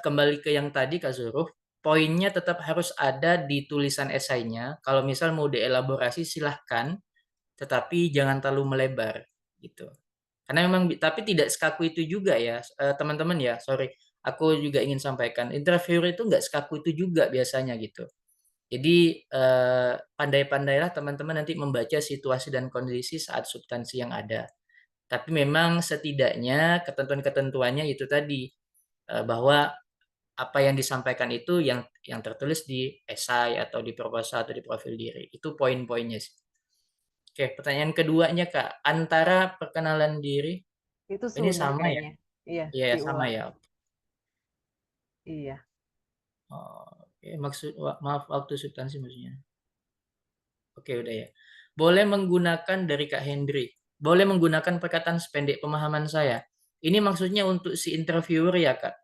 kembali ke yang tadi Kak Zuruh, poinnya tetap harus ada di tulisan esainya. Kalau misal mau dielaborasi silahkan, tetapi jangan terlalu melebar gitu. Karena memang tapi tidak sekaku itu juga ya teman-teman ya. Sorry, aku juga ingin sampaikan interviewer itu nggak sekaku itu juga biasanya gitu. Jadi pandai-pandailah teman-teman nanti membaca situasi dan kondisi saat substansi yang ada. Tapi memang setidaknya ketentuan-ketentuannya itu tadi bahwa apa yang disampaikan itu yang tertulis di esai atau di proposal atau di profil diri. Itu poin-poinnya sih. Oke, pertanyaan keduanya Kak, antara perkenalan diri Itu ini sunnah sama ya? kayaknya. Iya, Iya, sama diulang. ya. Iya. Oke, maaf waktu substansi maksudnya. Oke, udah ya. Boleh menggunakan dari Kak Hendri. Boleh menggunakan perkataan sependek pemahaman saya. Ini maksudnya untuk si interviewer ya, Kak.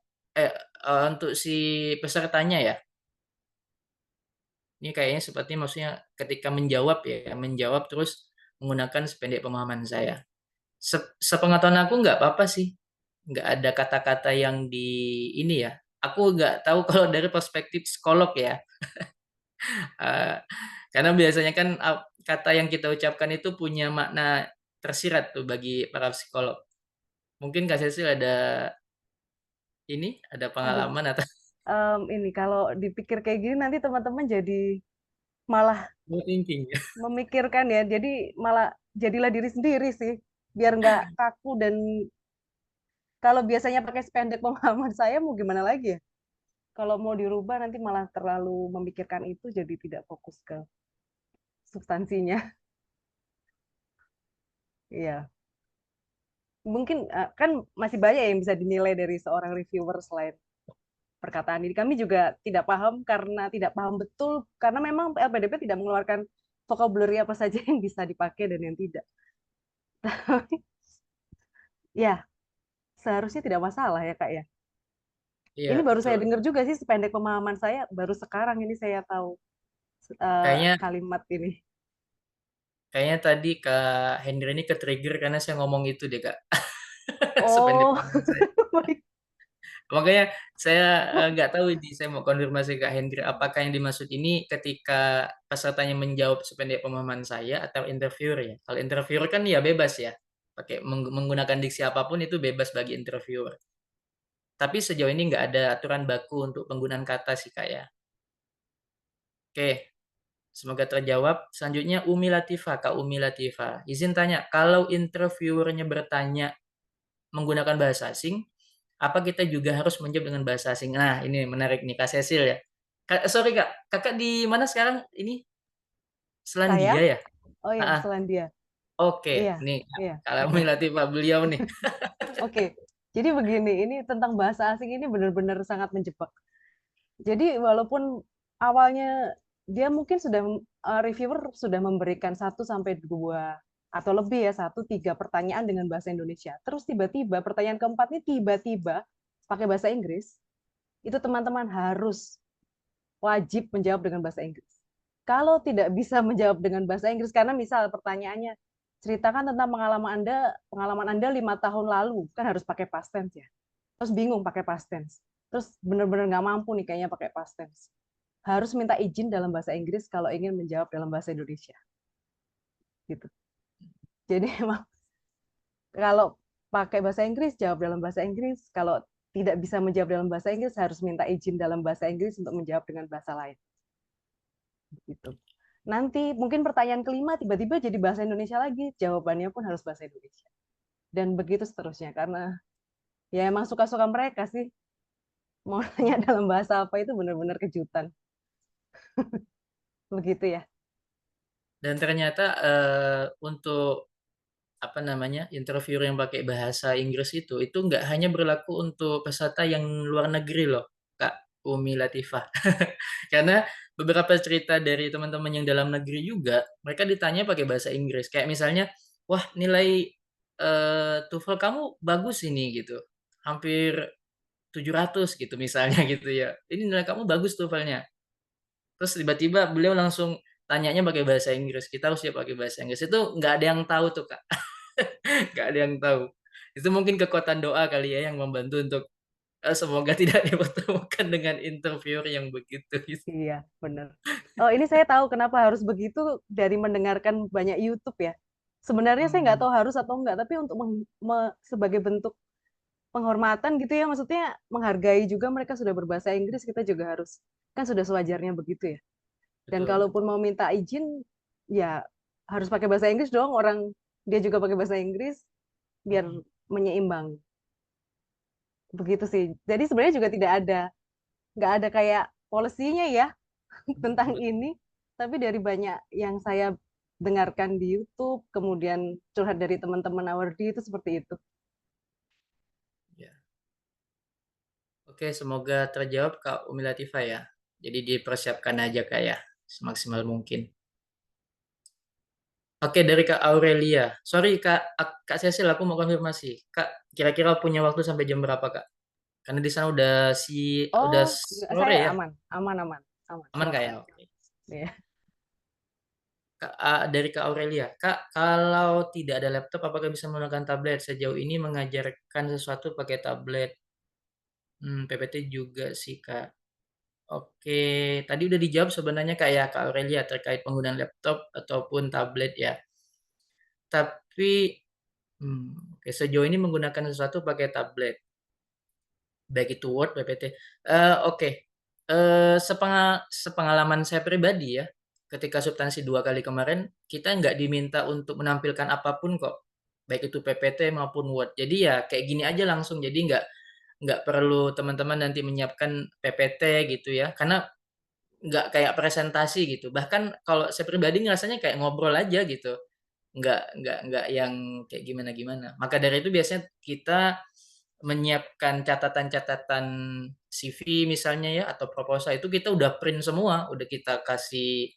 Untuk si pesertanya ya. Ini kayaknya seperti maksudnya ketika menjawab ya, menjawab terus menggunakan sependek pemahaman saya. Sepengetahuan aku nggak apa-apa sih. Nggak ada kata-kata yang di ini ya. Aku nggak tahu kalau dari perspektif psikolog ya. Eh, karena biasanya kan kata yang kita ucapkan itu punya makna tersirat tuh bagi para psikolog. Mungkin Kak Cecil ada Aduh, pengalaman atau ini kalau dipikir kayak gini nanti teman-teman jadi malah thinking ya. memikirkan ya. Jadi malah jadilah diri sendiri sih. Biar nggak kaku dan kalau biasanya pakai sependek pemahaman saya mau gimana lagi ya? Kalau mau dirubah nanti malah terlalu memikirkan itu jadi tidak fokus ke substansinya. Iya. Mungkin kan masih banyak yang bisa dinilai dari seorang reviewer selain perkataan ini. Kami juga tidak paham karena tidak paham betul karena memang LPDP tidak mengeluarkan vocabulary apa saja yang bisa dipakai dan yang tidak. Ya, seharusnya tidak masalah ya Kak ya. Iya, Ini baru saya betul. dengar juga sih, sependek pemahaman saya, baru sekarang ini saya tahu Kayaknya kalimat ini. kayaknya tadi Kak Hendra ini ke-trigger karena saya ngomong itu deh, Kak. Sependek Oh, pengalaman saya. baik. Makanya saya nggak tahu ini, saya mau konfirmasi Kak Hendra, apakah yang dimaksud ini ketika pesertanya menjawab sependek pemahaman saya atau interviewer ya? Kalau interviewer kan ya bebas ya, pakai menggunakan diksi apapun itu bebas bagi interviewer. Tapi sejauh ini nggak ada aturan baku untuk penggunaan kata sih Kak ya. Oke, semoga terjawab. Selanjutnya Umi Latifah, Kak Umi Latifah. Izin tanya, kalau interviewernya bertanya menggunakan bahasa asing, apa kita juga harus menjawab dengan bahasa asing? Nah, ini menarik nih, Kak Cecil ya. Sorry Kak, Kakak di mana sekarang? Ini Saya? Selandia ya? Oh Ah, ya, ah. Selandia. Oke, Iya, nih iya. kalau Umi Latifah beliau nih. Oke. Jadi begini, ini tentang bahasa asing ini benar-benar sangat menjebak. Jadi walaupun awalnya dia mungkin sudah reviewer sudah memberikan 1 sampai 2 atau lebih ya, 1, 3 pertanyaan dengan bahasa Indonesia. Terus tiba-tiba pertanyaan keempat ini tiba-tiba pakai bahasa Inggris, itu teman-teman harus wajib menjawab dengan bahasa Inggris. Kalau tidak bisa menjawab dengan bahasa Inggris, karena misal pertanyaannya, ceritakan tentang pengalaman Anda 5 tahun lalu, kan harus pakai past tense ya. Terus bingung pakai past tense. Terus benar-benar nggak mampu nih kayaknya pakai past tense. Harus minta izin dalam bahasa Inggris kalau ingin menjawab dalam bahasa Indonesia. Gitu. Jadi emang kalau pakai bahasa Inggris, jawab dalam bahasa Inggris. Kalau tidak bisa menjawab dalam bahasa Inggris, harus minta izin dalam bahasa Inggris untuk menjawab dengan bahasa lain. Gitu. Nanti mungkin pertanyaan kelima tiba-tiba jadi bahasa Indonesia lagi, jawabannya pun harus bahasa Indonesia. Dan begitu seterusnya, karena ya emang suka-suka mereka sih. Mau nanya dalam bahasa apa itu benar-benar kejutan. Begitu ya. Dan ternyata untuk apa namanya interviewer yang pakai bahasa Inggris itu nggak hanya berlaku untuk peserta yang luar negeri loh, Kak Umi Latifah. Karena beberapa cerita dari teman-teman yang dalam negeri juga, mereka ditanya pakai bahasa Inggris. Kayak misalnya, wah nilai TOEFL kamu bagus ini gitu, hampir 700 gitu misalnya gitu ya. Ini nilai kamu bagus TOEFL-nya. Terus tiba-tiba beliau langsung tanyanya pakai bahasa Inggris. Kita harus siap pakai bahasa Inggris. Itu nggak ada yang tahu tuh Kak. Nggak ada yang tahu. Itu mungkin kekuatan doa kali ya yang membantu untuk semoga tidak dipertemukan dengan interviewer yang begitu. Iya, benar. Oh, ini saya tahu kenapa harus begitu dari mendengarkan banyak YouTube ya. Sebenarnya saya nggak Hmm, tahu harus atau enggak, tapi untuk sebagai bentuk penghormatan gitu ya, maksudnya menghargai juga mereka sudah berbahasa Inggris, kita juga harus, kan sudah sewajarnya begitu ya. Dan betul, kalaupun betul. mau minta izin, ya harus pakai bahasa Inggris dong, orang dia juga pakai bahasa Inggris, biar Hmm, menyeimbang. Begitu sih. Jadi sebenarnya juga nggak ada kayak polisinya ya tentang betul. ini, tapi dari banyak yang saya dengarkan di YouTube, kemudian curhat dari teman-teman Awardi itu seperti itu. Ya. Oke, semoga terjawab Kak Umi Latifah ya. Jadi dipersiapkan aja Kak ya, semaksimal mungkin. Oke, dari Kak Aurelia. Sorry Kak Cecil, aku mau konfirmasi. Kak, kira-kira punya waktu sampai jam berapa Kak? Karena di sana udah Oh, sore saya ya. aman, aman, aman, aman. Aman Kak ya? Silakan. Oke. Ya. Dari Kak Aurelia. Kak, kalau tidak ada laptop, apakah bisa menggunakan tablet? Sejauh ini mengajarkan sesuatu pakai tablet. PPT juga sih, Kak. Oke, tadi udah dijawab sebenarnya Kak ya, Kak Aurelia terkait penggunaan laptop ataupun tablet ya. Tapi, oke, sejauh ini menggunakan sesuatu pakai tablet. Baik itu Word, PPT. Oke, sepengalaman saya pribadi ya, ketika substansi 2 kali kemarin, kita nggak diminta untuk menampilkan apapun kok, baik itu PPT maupun Word. Jadi ya kayak gini aja langsung, jadi nggak perlu teman-teman nanti menyiapkan PPT gitu ya, karena nggak kayak presentasi gitu. Bahkan kalau saya pribadi ngerasanya kayak ngobrol aja gitu, nggak yang kayak gimana-gimana. Maka dari itu biasanya kita menyiapkan catatan-catatan CV misalnya ya atau proposal itu kita udah print semua, udah kita kasih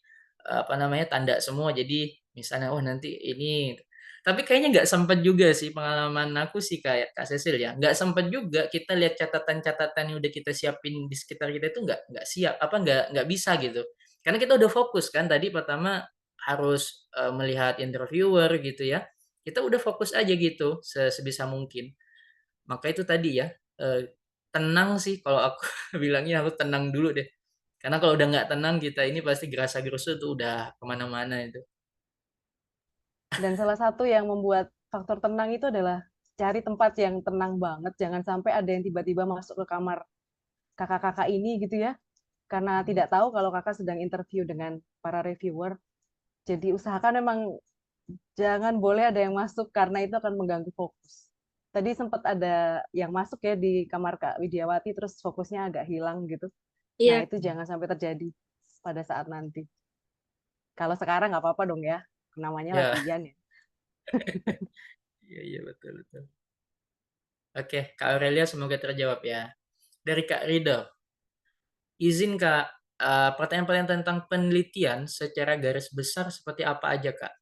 apa namanya tanda semua. Jadi misalnya oh nanti ini Tapi kayaknya nggak sempat juga sih pengalaman aku sih kayak Kak Cecil ya. Nggak sempat juga kita lihat catatan-catatan yang udah kita siapin di sekitar kita itu nggak siap apa nggak bisa gitu. Karena kita udah fokus kan tadi pertama harus melihat interviewer gitu ya. Kita udah fokus aja gitu sebisa mungkin. Maka itu tadi ya tenang sih kalau aku bilangnya harus tenang dulu deh. Karena kalau udah nggak tenang kita ini pasti gerasa gerusu tuh udah kemana-mana itu. Dan salah satu yang membuat faktor tenang itu adalah cari tempat yang tenang banget. Jangan sampai ada yang tiba-tiba masuk ke kamar kakak-kakak ini gitu ya. Karena tidak tahu kalau kakak sedang interview dengan para reviewer. Jadi usahakan memang jangan boleh ada yang masuk karena itu akan mengganggu fokus. Tadi sempat ada yang masuk ya di kamar Kak Widiawati terus fokusnya agak hilang gitu. Nah, Iya, itu jangan sampai terjadi pada saat nanti. Kalau sekarang nggak apa-apa dong ya. Namanya Ya, latihan ya. iya iya betul betul. Oke, Kak Aurelia semoga terjawab ya. Dari Kak Rido, izin Kak, pertanyaan-pertanyaan tentang penelitian secara garis besar seperti apa aja Kak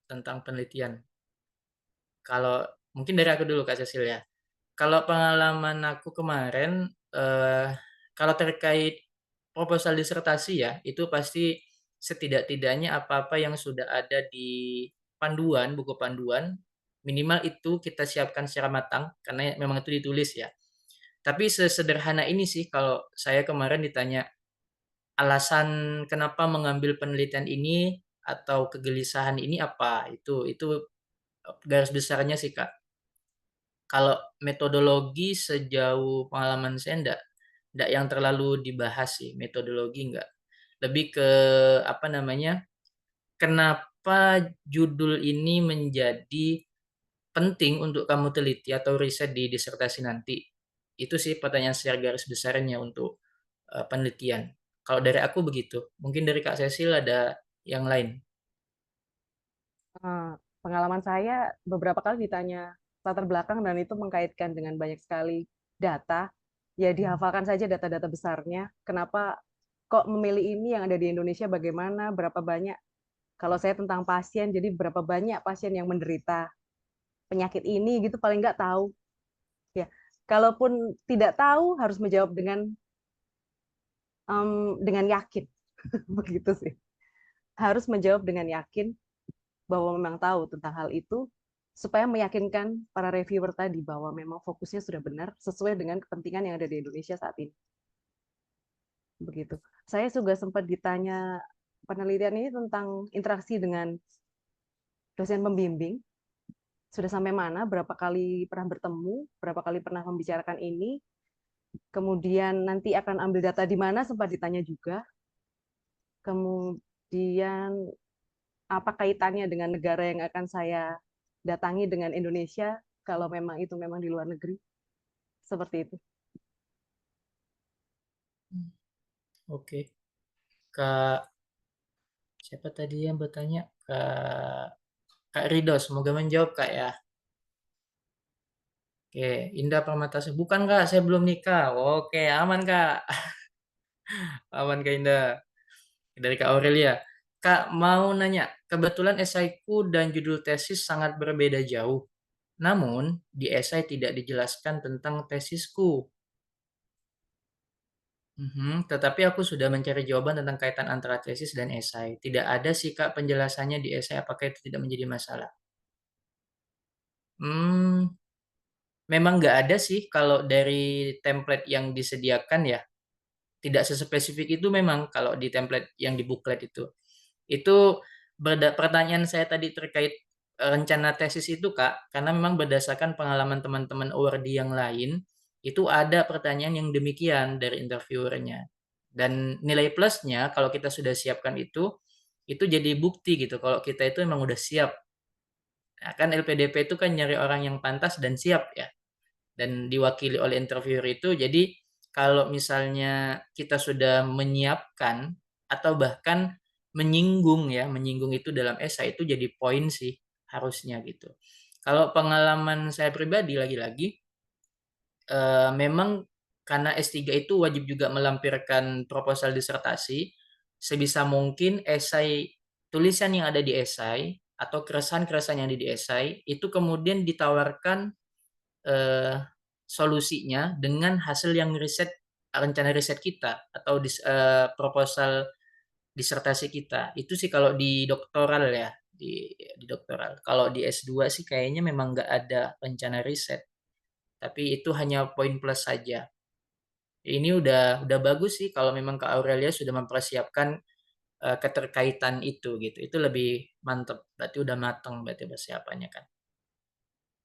tentang penelitian? Kalau mungkin dari aku dulu Kak Cecilia. Kalau pengalaman aku kemarin, kalau terkait proposal disertasi ya, itu pasti setidak-tidaknya apa-apa yang sudah ada di panduan, buku panduan, minimal itu kita siapkan secara matang, karena memang itu ditulis ya. Tapi sesederhana ini sih, kalau saya kemarin ditanya alasan kenapa mengambil penelitian ini atau kegelisahan ini apa, itu garis besarnya sih Kak. Kalau metodologi sejauh pengalaman saya enggak yang terlalu dibahas sih, metodologi enggak. Lebih ke apa namanya? Kenapa judul ini menjadi penting untuk kamu teliti atau riset di disertasi nanti? Itu sih pertanyaan secara garis besarnya untuk penelitian. Kalau dari aku begitu. Mungkin dari Kak Cecil ada yang lain. Eh, Pengalaman saya beberapa kali ditanya latar belakang dan itu mengkaitkan dengan banyak sekali data. Ya dihafalkan saja data-data besarnya. Kenapa kok memilih ini yang ada di Indonesia bagaimana, berapa banyak. Kalau saya tentang pasien, jadi berapa banyak pasien yang menderita penyakit ini gitu paling nggak tahu. Ya, kalaupun tidak tahu harus menjawab dengan yakin. Begitu sih. Harus menjawab dengan yakin bahwa memang tahu tentang hal itu supaya meyakinkan para reviewer tadi bahwa memang fokusnya sudah benar sesuai dengan kepentingan yang ada di Indonesia saat ini. Begitu. Saya juga sempat ditanya penelitian ini tentang interaksi dengan dosen pembimbing. Sudah sampai mana, berapa kali pernah bertemu, berapa kali pernah membicarakan ini, kemudian nanti akan ambil data di mana, sempat ditanya juga. Kemudian apa kaitannya dengan negara yang akan saya datangi dengan Indonesia kalau memang itu memang di luar negeri seperti itu. Oke. Kak, siapa tadi yang bertanya? Kak Rido, semoga menjawab Kak ya. Oke, Indah Permatasari. Bukan Kak, saya belum nikah. Oke, aman Kak. Aman Kak Indah. Dari Kak Aurelia. Kak, mau nanya. Kebetulan esaiku dan judul tesis sangat berbeda jauh. Namun, di esai tidak dijelaskan tentang tesisku. Tetapi aku sudah mencari jawaban tentang kaitan antara tesis dan esai. Tidak ada sih Kak penjelasannya di esai, apakah itu tidak menjadi masalah? Hmm, memang nggak ada sih kalau dari template yang disediakan ya. Tidak sespesifik itu memang kalau di template yang di booklet itu. Itu pertanyaan saya tadi terkait rencana tesis itu Kak, karena memang berdasarkan pengalaman teman-teman awardee yang lain, itu ada pertanyaan yang demikian dari interviewernya. Dan nilai plusnya kalau kita sudah siapkan itu jadi bukti gitu kalau kita itu memang udah siap. Nah, kan LPDP itu kan nyari orang yang pantas dan siap ya. Dan diwakili oleh interviewer itu. Jadi kalau misalnya kita sudah menyiapkan atau bahkan menyinggung ya, menyinggung itu dalam esai itu jadi poin sih harusnya gitu. Kalau pengalaman saya pribadi lagi-lagi memang karena S3 itu wajib juga melampirkan proposal disertasi, sebisa mungkin esai tulisan yang ada di esai atau keresahan-keresahan yang ada di esai itu kemudian ditawarkan solusinya dengan hasil yang rencana riset kita atau proposal disertasi kita. Itu sih kalau di doktoral ya, di doktoral. Kalau di S2 sih kayaknya memang nggak ada rencana riset, tapi itu hanya poin plus saja. Ini udah bagus sih kalau memang Kak Aurelia sudah mempersiapkan keterkaitan itu gitu. Itu lebih mantep. Berarti udah matang berarti persiapannya kan.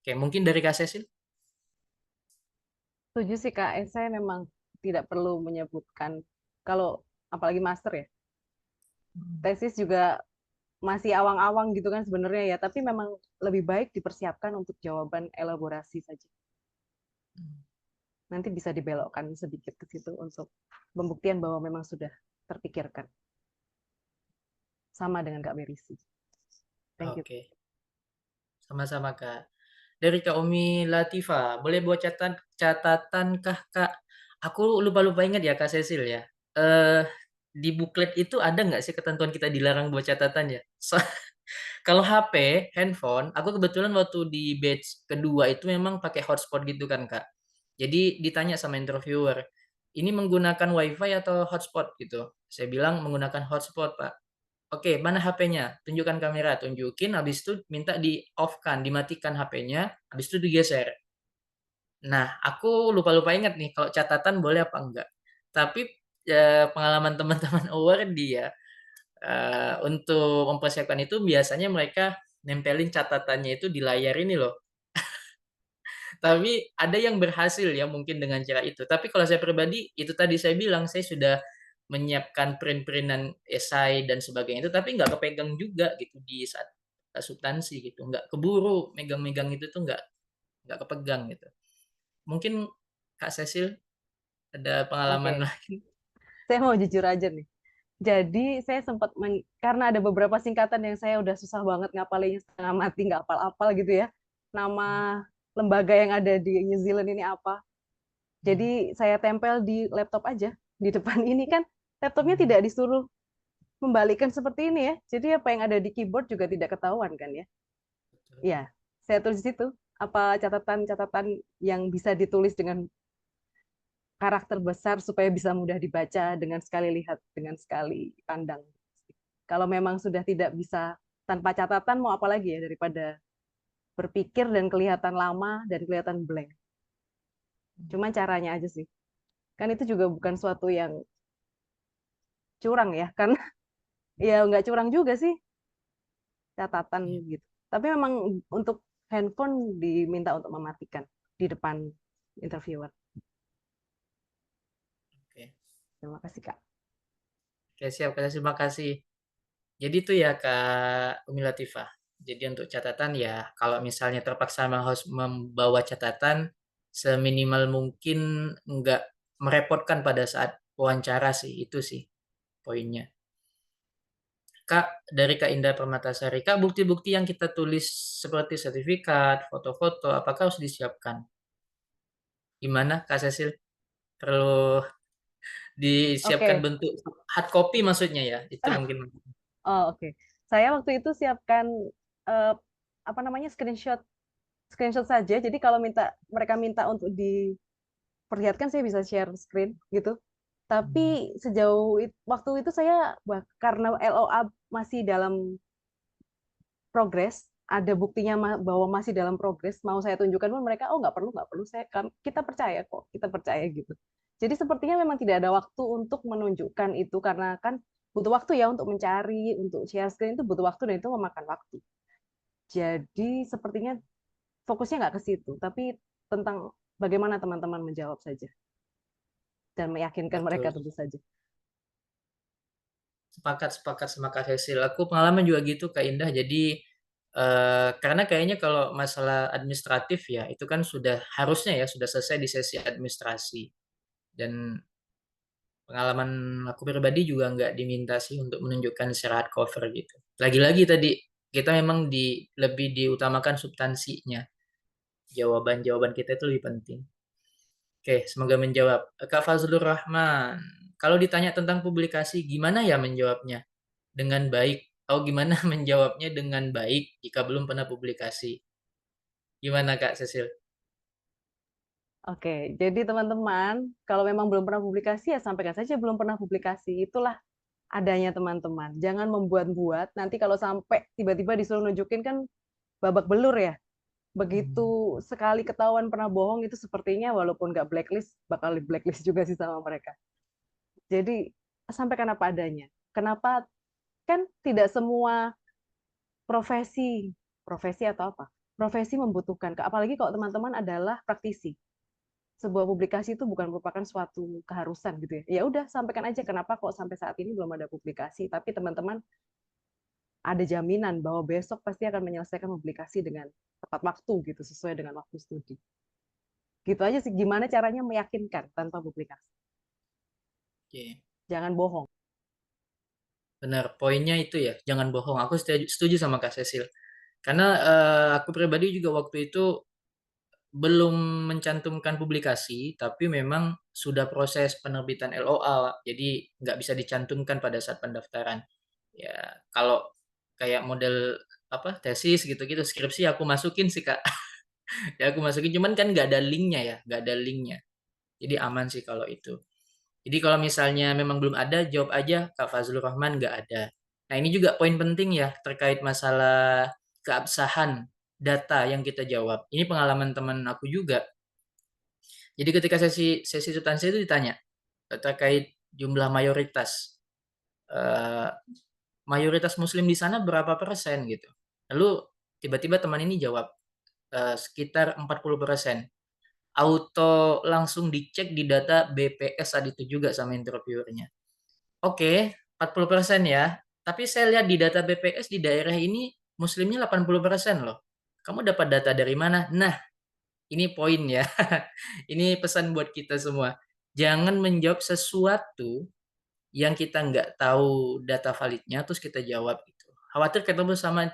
Oke, mungkin dari Kak Cecil. Setuju sih Kak, saya memang tidak perlu menyebutkan kalau apalagi master ya. Tesis juga masih awang-awang gitu kan sebenarnya ya, tapi memang lebih baik dipersiapkan untuk jawaban elaborasi saja. Nanti bisa dibelokkan sedikit ke situ untuk pembuktian bahwa memang sudah terpikirkan. Sama dengan Kak Berisi. Thank you. Oke, sama-sama Kak. Dari Kak Umi Latifa, boleh buat catatan kah Kak? Aku lupa-lupa ingat ya Kak Cecil ya. Eh di buklet itu ada nggak sih ketentuan kita dilarang buat catatan ya? Kalau HP, handphone, aku kebetulan waktu di batch kedua itu memang pakai hotspot gitu kan Kak. Jadi ditanya sama interviewer, ini menggunakan WiFi atau hotspot gitu. Saya bilang menggunakan hotspot Pak. Oke, mana HP-nya? Tunjukkan kamera, tunjukin, habis itu minta di off-kan, dimatikan HP-nya, habis itu digeser. Nah, aku lupa-lupa ingat nih, kalau catatan boleh apa enggak. Tapi pengalaman teman-teman award dia untuk mempersiapkan itu biasanya mereka nempelin catatannya itu di layar ini loh. Tapi ada yang berhasil ya mungkin dengan cara itu. Tapi kalau saya pribadi, itu tadi saya bilang, saya sudah menyiapkan print-printan esai dan sebagainya itu, tapi nggak kepegang juga gitu di saat substansi gitu. Nggak keburu megang-megang itu tuh nggak kepegang gitu. Mungkin Kak Cecil ada pengalaman Oke, lain. saya mau jujur aja nih. Jadi saya sempat karena ada beberapa singkatan yang saya udah susah banget ngapalinnya setengah mati nggak apal-apal gitu ya. Nama lembaga yang ada di New Zealand ini apa? Jadi saya tempel di laptop aja. Di depan ini kan laptopnya tidak disuruh membalikkan seperti ini ya. Jadi apa yang ada di keyboard juga tidak ketahuan kan ya. Ya, saya tulis di situ apa catatan-catatan yang bisa ditulis dengan karakter besar supaya bisa mudah dibaca dengan sekali lihat, dengan sekali pandang. Kalau memang sudah tidak bisa tanpa catatan, mau apa lagi ya daripada berpikir dan kelihatan lama dan kelihatan blank. Cuma caranya aja sih. Kan itu juga bukan suatu yang curang ya, karena ya nggak curang juga sih catatan Iya, gitu. Tapi memang untuk handphone diminta untuk mematikan di depan interviewer. oke. Terima kasih Kak. Oke, siap Kak Cecil, terima kasih. Jadi itu ya Kak Umi Latifah. Jadi untuk catatan ya, kalau misalnya terpaksa harus membawa catatan, seminimal mungkin nggak merepotkan pada saat wawancara sih, itu sih poinnya. Kak, dari Kak Indah Permatasari, Kak, bukti-bukti yang kita tulis seperti sertifikat, foto-foto, apakah harus disiapkan? Gimana, Kak Cecil? Perlu disiapkan Oke. bentuk hard copy maksudnya ya? Itu mungkin. Oh, oke. Saya waktu itu siapkan eh, apa namanya screenshot screenshot saja. Jadi kalau mereka minta untuk diperlihatkan, saya bisa share screen gitu. Tapi waktu itu saya karena LOA masih dalam progres, ada buktinya bahwa masih dalam progres, mau saya tunjukkan pun mereka, oh nggak perlu, kita percaya kok, kita percaya gitu. Jadi sepertinya memang tidak ada waktu untuk menunjukkan itu karena kan butuh waktu ya untuk mencari, untuk share screen itu butuh waktu dan itu memakan waktu. Jadi sepertinya fokusnya nggak ke situ, tapi tentang bagaimana teman-teman menjawab saja dan meyakinkan mereka Betul. tentu saja. Sepakat sama Kak Cecil. Aku pengalaman juga gitu Kak Indah. Jadi karena kayaknya kalau masalah administratif ya itu kan sudah harusnya ya sudah selesai di sesi administrasi. Dan pengalaman aku pribadi juga nggak diminta sih untuk menunjukkan secara hard cover gitu. Lagi-lagi tadi kita memang lebih diutamakan substansinya. Jawaban-jawaban kita itu lebih penting. Oke, semoga menjawab. Kak Fazlur Rahman, kalau ditanya tentang publikasi, gimana ya menjawabnya? Dengan baik. tahu gimana menjawabnya dengan baik jika belum pernah publikasi. Gimana Kak Cecil? Oke, jadi teman-teman, kalau memang belum pernah publikasi, ya sampaikan saja belum pernah publikasi. Itulah adanya teman-teman. Jangan membuat-buat, nanti kalau sampai tiba-tiba disuruh nunjukin kan babak belur ya. Begitu sekali ketahuan pernah bohong, itu sepertinya walaupun nggak blacklist, bakal di blacklist juga sih sama mereka. Jadi, sampaikan apa adanya. Kenapa? Kan tidak semua profesi, profesi atau apa? Profesi membutuhkan, apalagi kalau teman-teman adalah praktisi. Sebuah publikasi itu bukan merupakan suatu keharusan gitu ya. Ya udah sampaikan aja kenapa kok sampai saat ini belum ada publikasi, tapi teman-teman ada jaminan bahwa besok pasti akan menyelesaikan publikasi dengan tepat waktu gitu, sesuai dengan waktu studi. Gitu aja sih, gimana caranya meyakinkan tanpa publikasi. Oke. Jangan bohong. Benar, poinnya itu ya, jangan bohong. Aku setuju sama Kak Cecil. Karena aku pribadi juga waktu itu belum mencantumkan publikasi, tapi memang sudah proses penerbitan LOA, jadi nggak bisa dicantumkan pada saat pendaftaran. Ya, kalau kayak model apa tesis gitu-gitu, skripsi aku masukin sih Kak. Ya aku masukin, cuman kan nggak ada linknya ya, nggak ada linknya. Jadi aman sih kalau itu. Jadi kalau misalnya memang belum ada, jawab aja Kak Fazlur Rahman nggak ada. Nah ini juga poin penting ya terkait masalah keabsahan data yang kita jawab. Ini pengalaman teman aku juga. Jadi ketika sesi sesi substansi itu ditanya terkait jumlah mayoritas eh, mayoritas Muslim di sana berapa persen gitu. Lalu tiba-tiba teman ini jawab sekitar 40%. Auto langsung dicek di data BPS saat itu juga sama interviewernya. Oke, 40% ya. Tapi saya lihat di data BPS di daerah ini Muslimnya 80% loh. Kamu dapat data dari mana? Nah, ini poin ya. Ini pesan buat kita semua. Jangan menjawab sesuatu yang kita nggak tahu data validnya, terus kita jawab gitu. Khawatir ketemu sama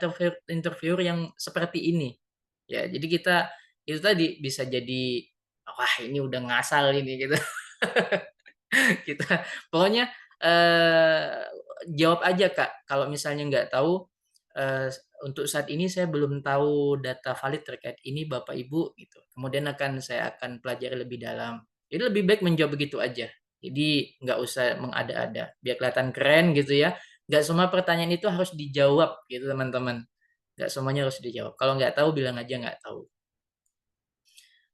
interviewer yang seperti ini. Ya, jadi kita itu tadi bisa jadi, wah ini udah ngasal ini gitu. Kita pokoknya eh, jawab aja Kak. Kalau misalnya nggak tahu, eh, untuk saat ini saya belum tahu data valid terkait ini Bapak Ibu gitu. Kemudian saya akan pelajari lebih dalam. Jadi lebih baik menjawab begitu aja. Jadi nggak usah mengada-ada. Biar kelihatan keren gitu ya. Nggak semua pertanyaan itu harus dijawab gitu teman-teman. Nggak semuanya harus dijawab. Kalau nggak tahu bilang aja nggak tahu.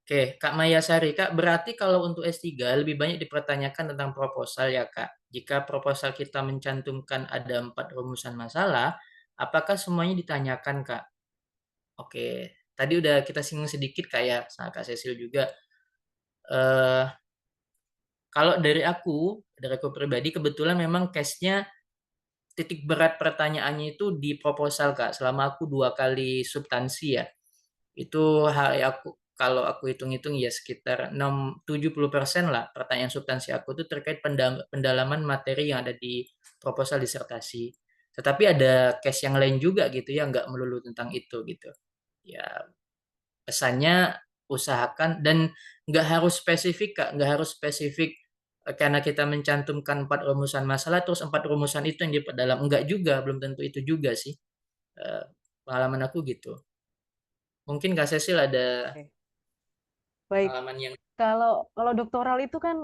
Oke, Kak Maya Sari, Kak, berarti kalau untuk S3 lebih banyak dipertanyakan tentang proposal ya, Kak. Jika proposal kita mencantumkan ada 4 rumusan masalah, apakah semuanya ditanyakan, Kak? Oke, tadi udah kita singgung sedikit, Kak, ya, sama Kak Cecil juga. Eh, kalau dari aku pribadi, kebetulan memang case-nya titik berat pertanyaannya itu di proposal, Kak. Selama aku 2 kali substansi ya. Itu kalau aku hitung-hitung ya sekitar 70% lah pertanyaan substansi aku itu terkait pendalaman materi yang ada di proposal disertasi. Tetapi ada case yang lain juga gitu ya, nggak melulu tentang itu gitu. Ya, pesannya usahakan dan nggak harus spesifik Kak, nggak harus spesifik karena kita mencantumkan 4 rumusan masalah terus 4 rumusan itu yang diperdalam. Enggak juga, belum tentu itu juga sih. Eh, Pengalaman aku gitu. Mungkin Kak Cecil ada Oke. Baik, pengalaman yang kalau kalau doktoral itu kan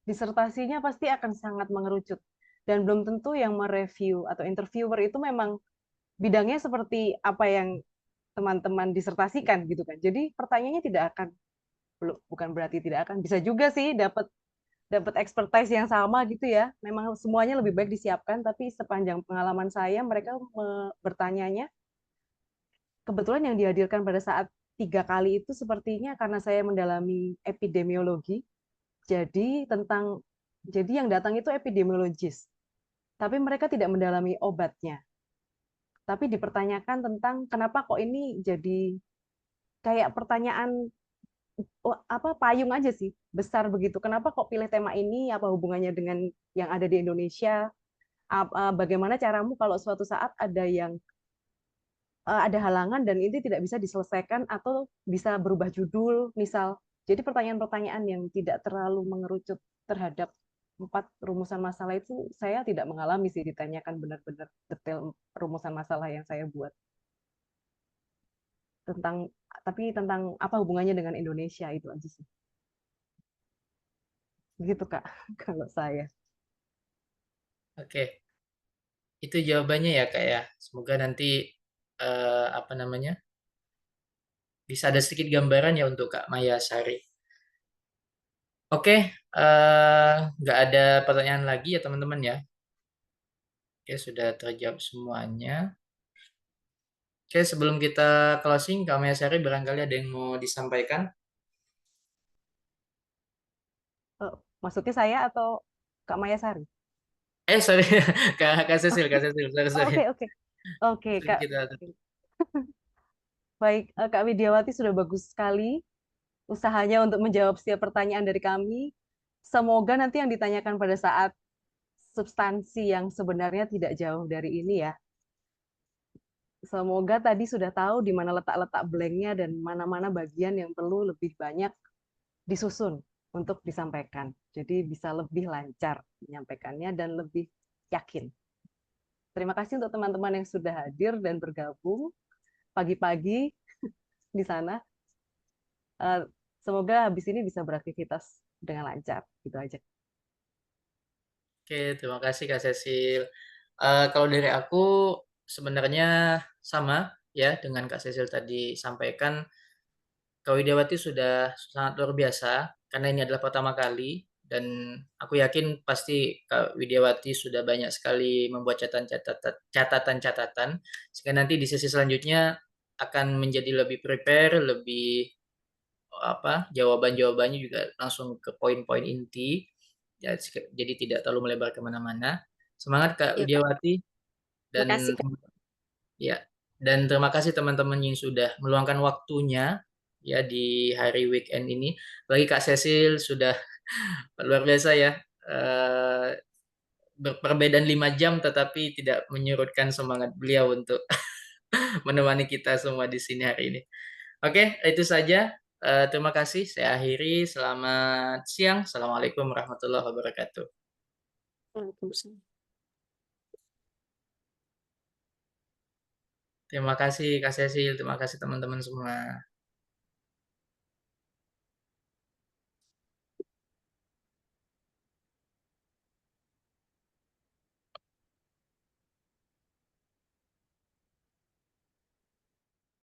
disertasinya pasti akan sangat mengerucut dan belum tentu yang mereview atau interviewer itu memang bidangnya seperti apa yang teman-teman disertasikan gitu kan. Jadi pertanyaannya tidak akan bukan berarti tidak akan bisa juga sih dapat dapat expertise yang sama gitu ya. Memang semuanya lebih baik disiapkan, tapi sepanjang pengalaman saya mereka bertanyanya kebetulan yang dihadirkan pada saat 3 kali itu sepertinya karena saya mendalami epidemiologi. Jadi yang datang itu epidemiologis, tapi mereka tidak mendalami obatnya. Tapi dipertanyakan tentang kenapa kok ini jadi kayak pertanyaan apa payung aja sih, besar begitu. Kenapa kok pilih tema ini? Apa hubungannya dengan yang ada di Indonesia? Bagaimana caramu kalau suatu saat ada halangan dan ini tidak bisa diselesaikan atau bisa berubah judul, misal. Jadi pertanyaan-pertanyaan yang tidak terlalu mengerucut terhadap 4 rumusan masalah itu saya tidak mengalami sih ditanyakan benar-benar detail rumusan masalah yang saya buat tentang, tapi tentang apa hubungannya dengan Indonesia itu aja sih. Begitu Kak, kalau saya. Oke, itu jawabannya ya Kak ya. Semoga nanti apa namanya bisa ada sedikit gambaran ya untuk Kak Maya Sari. Oke, nggak ada pertanyaan lagi ya teman-teman ya. Oke, sudah terjawab semuanya. Oke, sebelum kita closing, Kak Maya Sari barangkali ada yang mau disampaikan? Maksudnya saya atau Kak Maya Sari? Sorry, Kak Cecil, sorry, Oh, sorry. oke, oke. Oke, Kak. Kita Baik, Kak Widiawati sudah bagus sekali usahanya untuk menjawab setiap pertanyaan dari kami. Semoga nanti yang ditanyakan pada saat substansi yang sebenarnya tidak jauh dari ini ya. Semoga tadi sudah tahu di mana letak-letak blanknya dan mana-mana bagian yang perlu lebih banyak disusun untuk disampaikan. Jadi bisa lebih lancar menyampaikannya dan lebih yakin. Terima kasih untuk teman-teman yang sudah hadir dan bergabung pagi-pagi di sana. Semoga habis ini bisa beraktivitas dengan lancar. Gitu aja. Oke, terima kasih Kak Cecil. Kalau dari aku sebenarnya sama ya dengan Kak Cecil tadi sampaikan, Kak Widiawati sudah sangat luar biasa karena ini adalah pertama kali dan aku yakin pasti Kak Widiawati sudah banyak sekali membuat catatan-catatan sehingga nanti di sesi selanjutnya akan menjadi lebih prepare, lebih apa jawaban-jawabannya juga langsung ke poin-poin inti. Ya, jadi tidak terlalu melebar kemana-mana. Semangat Kak Ya, Kak. Widiawati Terima kasih, dan Kak. ya dan terima kasih teman-teman yang sudah meluangkan waktunya ya di hari weekend ini. Bagi Kak Cecil sudah luar biasa ya. Berperbedaan 5 jam tetapi tidak menyurutkan semangat beliau untuk menemani kita semua di sini hari ini. Oke, itu saja. Terima kasih. Saya akhiri. Selamat siang. Assalamualaikum warahmatullahi wabarakatuh. Waalaikumsalam. Terima kasih Kak Cecil. Terima kasih teman-teman semua.